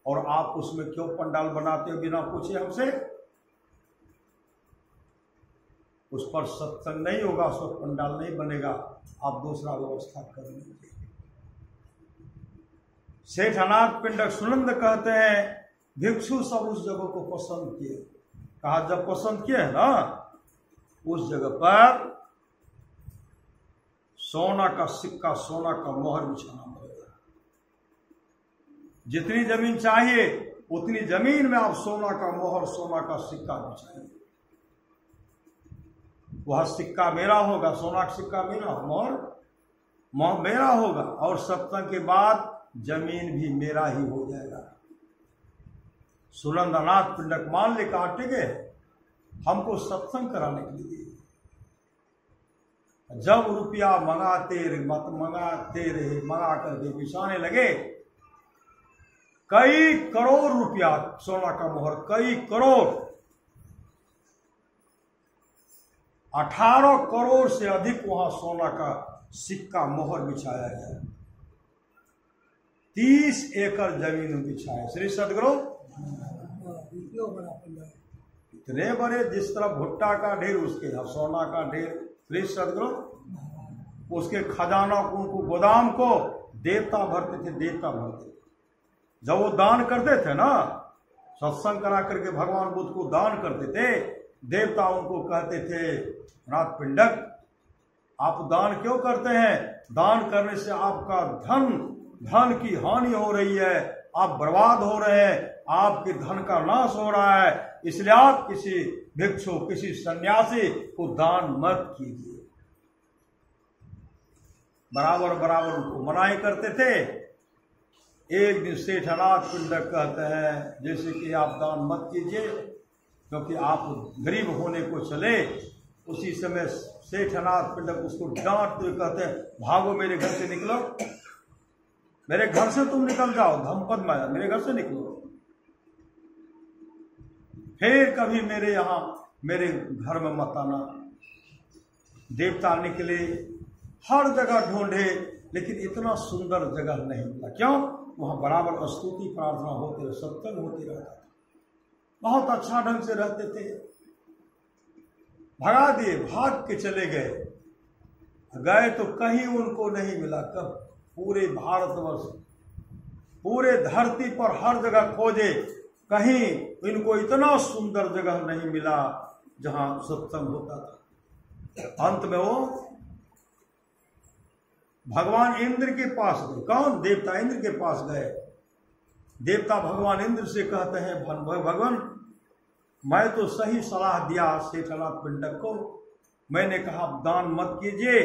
और आप उसमें क्यों पंडाल बनाते हो बिना पूछे हमसे? उस पर सत्संग नहीं होगा, उस पर पंडाल नहीं बनेगा, आप दूसरा व्यवस्था कर लीजिए। सेठ अनाथ पिंडक सुनंद कहते हैं भिक्षु सब उस जगह को पसंद किए। कहा जब पसंद किए है ना, उस जगह पर सोना का सिक्का, सोना का मोहर बिछाना पड़ेगा। जितनी जमीन चाहिए उतनी जमीन में आप सोना का मोहर, सोना का सिक्का बिछाएंगे। वह सिक्का मेरा होगा, सोना का सिक्का मेरा, मोहर मेरा होगा, और सत्संग के बाद जमीन भी मेरा ही हो जाएगा। सुनंदनाथ पिंडक मान ले कहा ठीक है, हमको सत्संग कराने के लिए। जब रुपया मंगाते रहे, मंगा करके बिछाने लगे, कई करोड़ रुपया सोना का मोहर, कई करोड़, 18 करोड़ से अधिक वहां सोना का सिक्का मोहर बिछाया गया। 30 एकड़ जमीन बिछाए। श्री सदगुरु इतने बड़े, जिस तरह भुट्टा का ढेर उसके यहाँ सोना का ढेर। श्री सदगुरु उसके खजाना को, उनको गोदाम को देवता भरते थे, देवता भरते थे। जब वो दान करते थे ना, सत्संग करा करके भगवान बुद्ध को दान करते थे, देवता उनको कहते थे नाथ पिंडक आप दान क्यों करते हैं? दान करने से आपका धन की हानि हो रही है, आप बर्बाद हो रहे हैं, आपके धन का नाश हो रहा है, इसलिए आप किसी भिक्षु, किसी सन्यासी को दान मत कीजिए। बराबर बराबर उनको मनाही करते थे। एक दिन सेठ अनाथ पिंडक कहते हैं जैसे कि आप दान मत कीजिए, क्योंकि आप गरीब होने को चले। उसी समय सेठ अनाथ पिंडक उसको डांटते हुए कहते हैं भागो, मेरे घर से निकलो, मेरे घर से तुम निकल जाओ, धमपद माया, मेरे घर से निकलो, फिर कभी मेरे यहां मेरे घर में मत आना। देवता निकले, हर जगह ढूंढे, लेकिन इतना सुंदर जगह नहीं मिला। क्यों? वहां बराबर स्तुति प्रार्थना होते रहे, सत्संग होते रहता था, बहुत अच्छा ढंग से रहते थे। भगा दिए, भाग के चले गए तो कहीं उनको नहीं मिला। कब? पूरे भारतवर्ष, पूरे धरती पर हर जगह खोजे, कहीं इनको इतना सुंदर जगह नहीं मिला जहां सत्संग होता था। अंत में वो भगवान इंद्र के पास गए। कौन? देवता इंद्र के पास गए। देवता भगवान इंद्र से कहते हैं भगवान मैं तो सही सलाह दिया सेठ अनाथ पिंडक को, मैंने कहा दान मत कीजिए,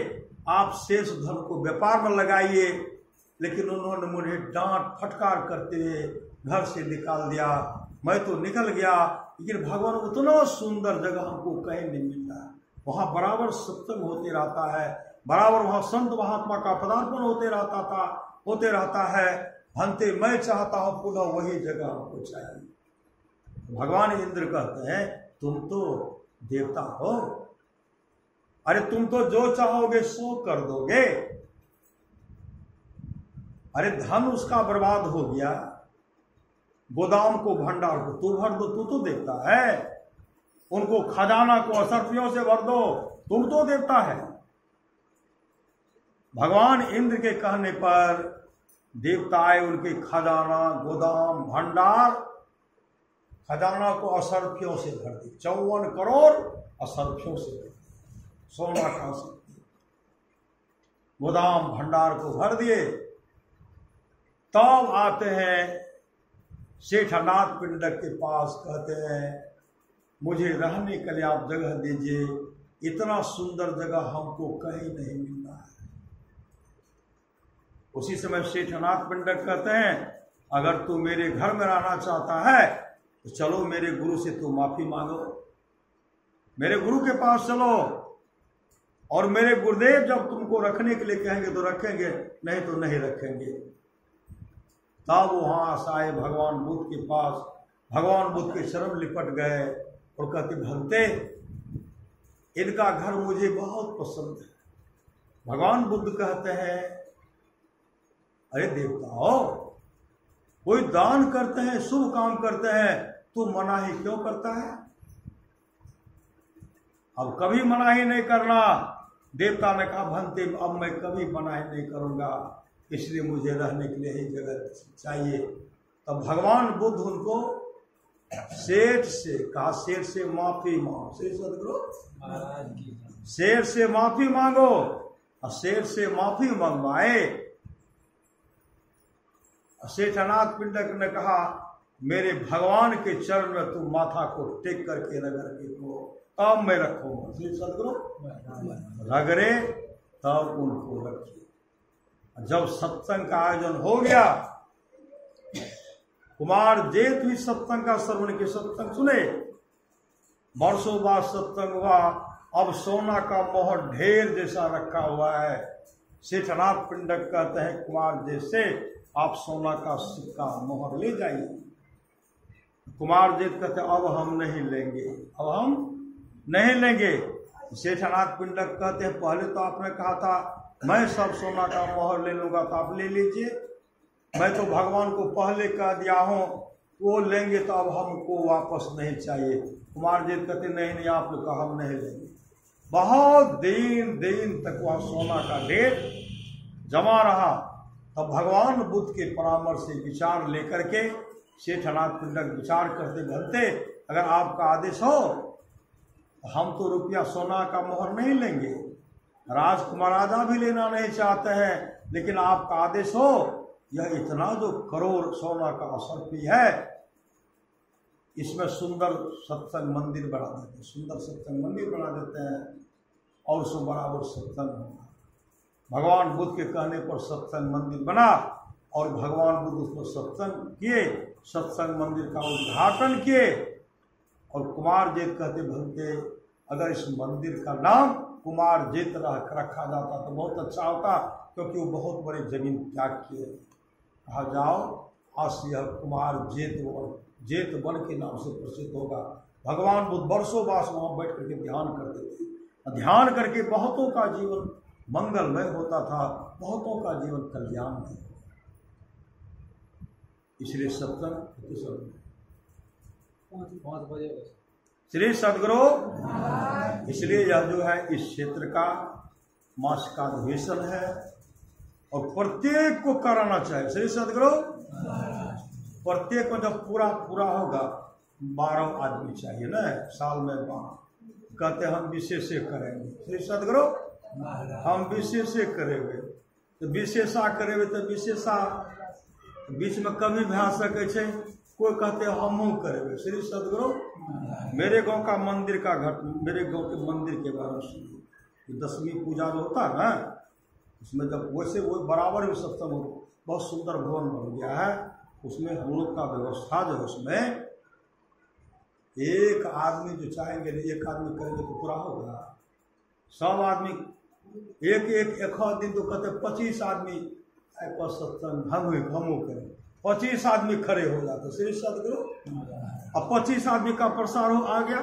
आप शेष धन को व्यापार में लगाइए, लेकिन उन्होंने मुझे डांट फटकार करते हुए घर से निकाल दिया। मैं तो निकल गया, लेकिन भगवान उतना सुंदर जगह हमको कहीं नहीं मिलता। वहां बराबर सत्संग होते रहता है, बराबर वहां संत महात्मा का पदार्पण होते रहता है। भंते मैं चाहता हूं पुनः वही जगह हमको चाहिए। भगवान इंद्र कहते हैं तुम तो देवता हो, अरे तुम तो जो चाहोगे सो कर दोगे। अरे धन उसका बर्बाद हो गया, गोदाम को भंडार को तू भर दो, तू तो देवता है, उनको खजाना को असरफियों से भर दो, तुम तो देवता है। भगवान इंद्र के कहने पर देवता आए, उनके खजाना, गोदाम, भंडार, खजाना को असरफियों से भर दी। 54 करोड़ असरफियों से भर दी, सोना का गोदाम भंडार को भर दिए। तब आते हैं सेठनाथ पिंडक के पास, कहते हैं मुझे रहने के लिए आप जगह दीजिए, इतना सुंदर जगह हमको कहीं नहीं मिल रहा है। उसी समय सेठनाथ पिंडक कहते हैं अगर तू मेरे घर में रहना चाहता है तो चलो मेरे गुरु से तू माफी मांगो, मेरे गुरु के पास चलो, और मेरे गुरुदेव जब तुमको रखने के लिए कहेंगे तो रखेंगे, नहीं तो नहीं रखेंगे। तब वहां आए भगवान बुद्ध के पास, भगवान बुद्ध के चरण लिपट गए और कहते भक्ते इनका घर मुझे बहुत पसंद है। भगवान बुद्ध कहते हैं अरे देवताओं, कोई दान करते हैं, शुभ काम करते हैं, तू मनाही क्यों करता है? अब कभी मनाही नहीं करना। देवता ने कहा भंते अब मैं कभी मनाही नहीं करूंगा, इसलिए मुझे रहने के लिए ही जगह चाहिए। तब भगवान बुद्ध उनको सेठ से कहा, सेठ से माफी मांगो, सेठ सदगुरु महाराज की सेठ से माफी मांगो। और सेठ से माफी मंगवाए। सेठनाथ पिंडक ने कहा मेरे भगवान के चरण में तू माथा को टेक करके रगड़ के को, तब मैं रखूंगा। सेठ सदगुरु रगड़े तब उनको रखिए। जब सत्संग का आयोजन हो गया, कुमार जेठ भी सत्संग का श्रवण के सत्संग सुने। वर्षों बाद सत्संग हुआ। अब सोना का मोहर ढेर जैसा रखा हुआ है। सेठनाथ पिंडक कहते हैं कुमार जेठ से आप सोना का सिक्का मोहर ले जाइए। कुमार जेठ कहते अब हम नहीं लेंगे, अब हम नहीं लेंगे। सेठनाथ पिंडक कहते हैं पहले तो आपने कहा था मैं सब सोना का मोहर ले लूंगा, तो आप ले लीजिए। मैं तो भगवान को पहले कह दिया हूं, वो लेंगे तो अब हमको वापस नहीं चाहिए। कुमार जी कहते नहीं आप लोग कहा हम नहीं लेंगे। बहुत दिन तक वह सोना का ढेर जमा रहा। तब भगवान बुद्ध के परामर्श से विचार लेकर के सेठनाथ पिंडक विचार करते बनते अगर आपका आदेश हो तो हम तो रुपया सोना का मोहर नहीं लेंगे, राजकुमार राजा भी लेना नहीं चाहते हैं, लेकिन आपका आदेश हो, यह इतना जो करोड़ सोना का असरफी है, इसमें सुंदर सत्संग मंदिर बना देते हैं, सुंदर सत्संग मंदिर बना देते हैं और उसमें बराबर सत्संग होगा। भगवान बुद्ध के कहने पर सत्संग मंदिर बना और भगवान बुद्ध उसको सत्संग किए, सत्संग मंदिर का उद्घाटन किए। और कुमार जेठ कहते भक्ते अगर इस मंदिर का नाम कुमार जेठ रखा जाता तो बहुत अच्छा होता, क्योंकि वो बहुत बड़ी जमीन त्याग किए। कहा जाओ आज से यह कुमार जेठ वन के नाम से प्रसिद्ध होगा। भगवान बुद्ध वर्षों बाद वहां बैठ करके ध्यान करते थे। ध्यान करके बहुतों का जीवन मंगलमय होता था, बहुतों का जीवन कल्याणमय। इसलिए सत्संग 5 बजे श्री सदगुरु, इसलिए यह जो है इस क्षेत्र का मास का अधिवेशन है और प्रत्येक को कराना चाहिए। श्री सदगुरु प्रत्येक को जब पूरा होगा 12 आदमी चाहिए ना, साल में 12 कहते हम विशेष करेंगे। श्री सदगुरु हम विशेष करेंगे तो विशेषा करेंगे तो विशेषा बीच में कभी भा सके छे, कोई कहते हमहू करेंगे। श्री सदगुरु मेरे गांव का मंदिर का मेरे गांव के मंदिर के बारे में सुनिए। 10वीं पूजा जो होता है ना, उसमें जब वैसे वो बराबर में सत्संग हो, बहुत सुंदर भवन बन गया है। उसमें हम लोग का व्यवस्था जो है, उसमें एक आदमी जो चाहेंगे एक आदमी करेंगे तो पूरा होगा। सब आदमी एक दिन तो कहते 25 आदमी पर सत्संग हम करें, 25 आदमी खड़े हो जाते। श्री सदगुरु अब 25 आदमी का प्रसार हो आ गया,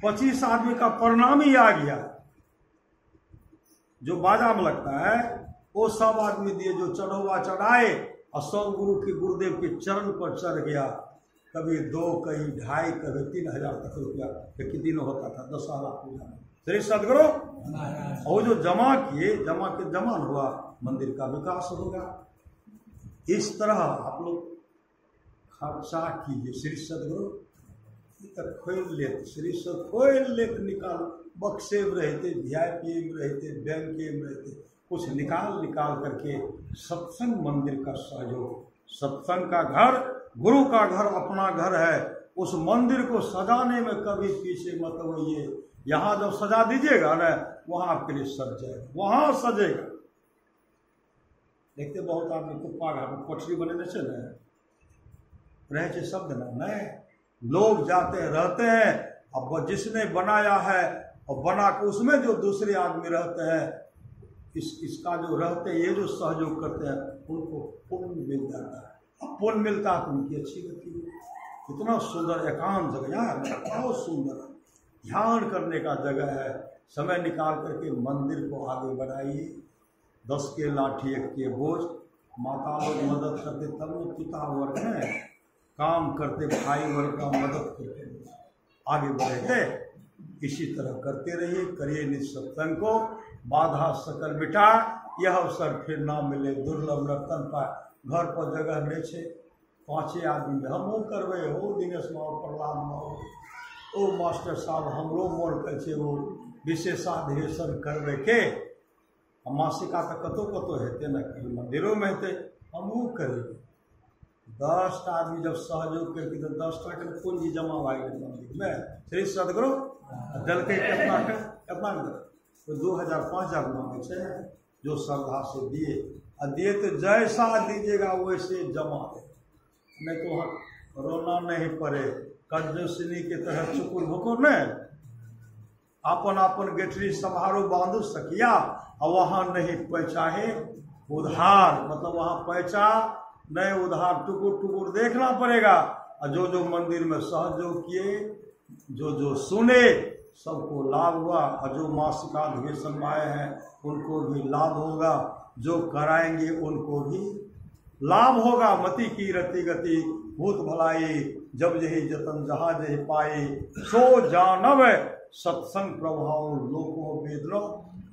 25 आदमी का परिणाम ही आ गया। जो बाजा में लगता है वो सब आदमी दिए, जो चढ़ोवा चढ़ाए और सब गुरु के गुरुदेव के चरण पर चढ़ गया। कभी 2, कभी 2.5, कभी 3,000 तक रुपया एक दिन होता था दशहरा पूजा में। श्री सदगुरु और जो जमा किए, जमा हुआ, मंदिर का विकास होगा। इस तरह आप लोग खर्चा कीजिए। श्री सदगुरु तक खोल लेते, श्री सद खोल लेते, निकाल, बक्से में रहते, VIP में रहते, बैंक में रहते, कुछ निकाल करके सत्संग मंदिर का सहयोग, सत्संग का घर, गुरु का घर अपना घर है, उस मंदिर को सजाने में कभी पीछे मत होइए। यहाँ जब सजा दीजिएगा ना, वहां आपके लिए सज जाएगा, वहां सजेगा। देखते बहुत आदमी कुप्पा घाट में कोठरी बने से न रहे शब्द न, लोग जाते रहते हैं। अब जिसने बनाया है और बना के उसमें जो दूसरे आदमी रहते हैं, इसका जो रहते हैं, ये जो सहयोग करते हैं, उनको पुण्य मिल जाता है। अब पुण्य मिलता है तो उनकी अच्छी गति है। इतना सुंदर एकांत जगह यार, बहुत सुंदर ध्यान करने का जगह है। समय निकाल करके मंदिर को आगे बढ़ाइए। 10 के लाठी 1 के बोझ, माता लोग मदद करते तब में पिता वर्ग है, काम करते भाई वर्ग का मदद करते आगे बढ़े थे। इसी तरह करते रहिए, करिए निज सत्संग को, बाधा सकल मिटा, यह अवसर फिर ना मिले, दुर्लभ रतन पाए। घर पर जगह ले छे 5 आदमी में हम वो करवे हो, दिनेश माओ, प्रहलाद माओ, ओ मास्टर साहब हमरो मोर कर वो विशेषाधिवेशन करवे के, मासिका तो कतो हेते न, कहीं मंदिरों में हेते, हम वो करेंगे। 10 आदमी जब सहयोग करके तो 10 के पूंजी जमा भाई मंदिर में। श्री सदगुरु दल के अपना तो 2,000 5,000 मांगे छे, जो श्रद्धा से दिए तो जैसा दीजिएगा वैसे जमा दे, नहीं तो वहाँ रोना नहीं पड़े। कंजूसनी के तरह चुकुर भुकुर ने अपन गेठरी संभारो बांधो सकिया, और वहाँ नहीं पैचाहे उधार, मतलब वहाँ पैसा नहीं उधार, टुकुर देखना पड़ेगा। और जो मंदिर में सहयोग किए, जो सुने, सबको लाभ हुआ। और जो मासिकाधिवेशन में आए हैं उनको भी लाभ होगा, जो कराएंगे उनको भी लाभ होगा। मति की रति गति भूत भलाई, जब यही जतन जहाँ जही पाई, सो जानव सत्संग प्रभाव लोको वेदनो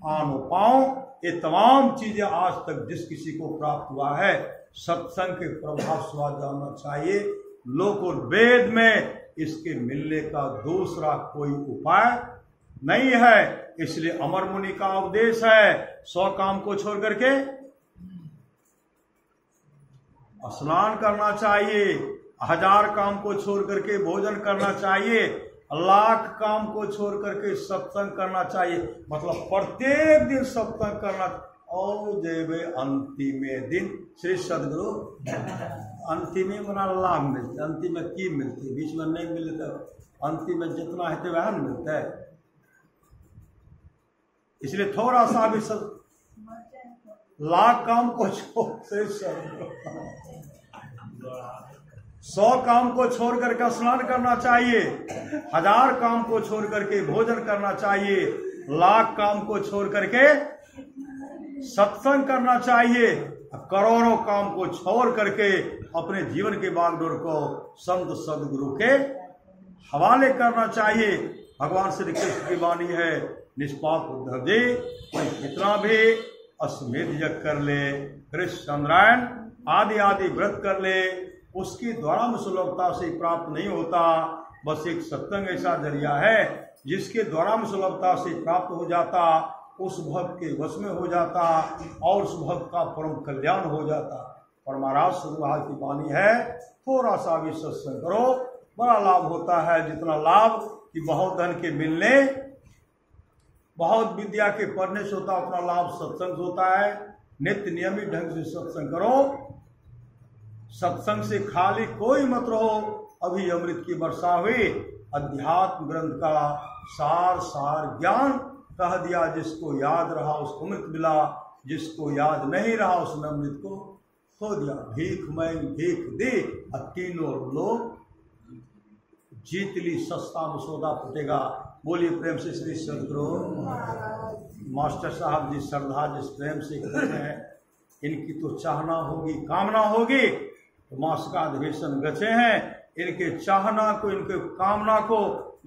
आनो पाओ। ये तमाम चीजें आज तक जिस किसी को प्राप्त हुआ है, सत्संग के प्रभाव से जानना चाहिए। लोको वेद में इसके मिलने का दूसरा कोई उपाय नहीं है। इसलिए अमर मुनि का उपदेश है, 100 काम को छोड़ करके स्नान करना चाहिए, 1000 काम को छोड़ करके भोजन करना चाहिए, 1,00,000 काम को छोड़ करके सत्संग करना चाहिए। मतलब प्रत्येक दिन सत्संग करना। और देवे अंतिमे दिन श्री सदगुरु अंतिमे बना लाभ मिलते, अंतिम में की मिलती, बीच में नहीं मिलता, अंतिम में जितना है वह मिलता है। इसलिए थोड़ा सा भी 1,00,000 काम को छोड़, 100 काम को छोड़ करके स्नान करना चाहिए, 1000 काम को छोड़ करके भोजन करना चाहिए, 1,00,000 काम को छोड़ करके सत्संग करना चाहिए, करोड़ों काम को छोड़ करके अपने जीवन के बागडोर को संत सदगुरु के हवाले करना चाहिए। भगवान श्री कृष्ण की वाणी है, निष्पाप उद्धव जी, कितना भी अश्वमेध यज्ञ कर ले, कृष्ण चंद्रायण आदि व्रत कर ले, उसकी द्वारा में सुलभता से प्राप्त नहीं होता। बस एक सत्संग ऐसा जरिया है जिसके द्वारा में सुलभता से प्राप्त हो जाता, उस भक्त के वश में हो जाता, और उस भक्त का परम कल्याण हो जाता। परमाराज सुरवाल की वाणी है, थोड़ा सा भी सत्संग करो, बड़ा लाभ होता है। जितना लाभ कि बहुत धन के मिलने, बहुत विद्या के पढ़ने से होता, उतना लाभ सत्संग होता है। नित्य नियमित ढंग से सत्संग करो, सत्संग से खाली कोई मत रहो। अभी अमृत की वर्षा हुई, अध्यात्म ग्रंथ का सार ज्ञान कह दिया। जिसको याद रहा उसको अमृत मिला, जिसको याद नहीं रहा उसने अमृत को खो दिया। भीख मैं भीख दे, तीनों लोग जीत ली, सस्ता में सौदा फूटेगा। बोलिए प्रेम से श्री सदगुरु मास्टर साहब जी श्रद्धा जिस प्रेम से करते हैं, इनकी तो चाहना होगी, कामना होगी। तो मासिक अधिवेशन गचे हैं, इनके चाहना को, इनके कामना को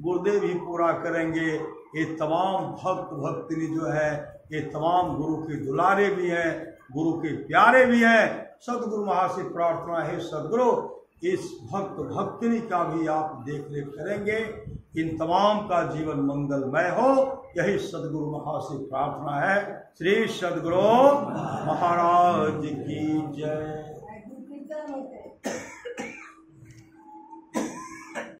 गुरुदेव ही पूरा करेंगे। ये तमाम भक्त भक्तिनी जो है, ये तमाम गुरु के दुलारे भी हैं, गुरु के प्यारे भी हैं। सदगुरु महाराज से प्रार्थना है, सदगुरु इस भक्त भक्तिनी का भी आप देख रेख करेंगे, इन तमाम का जीवन मंगलमय हो, यही सदगुरु महाराज से प्रार्थना है। श्री सदगुरु महाराज की जय।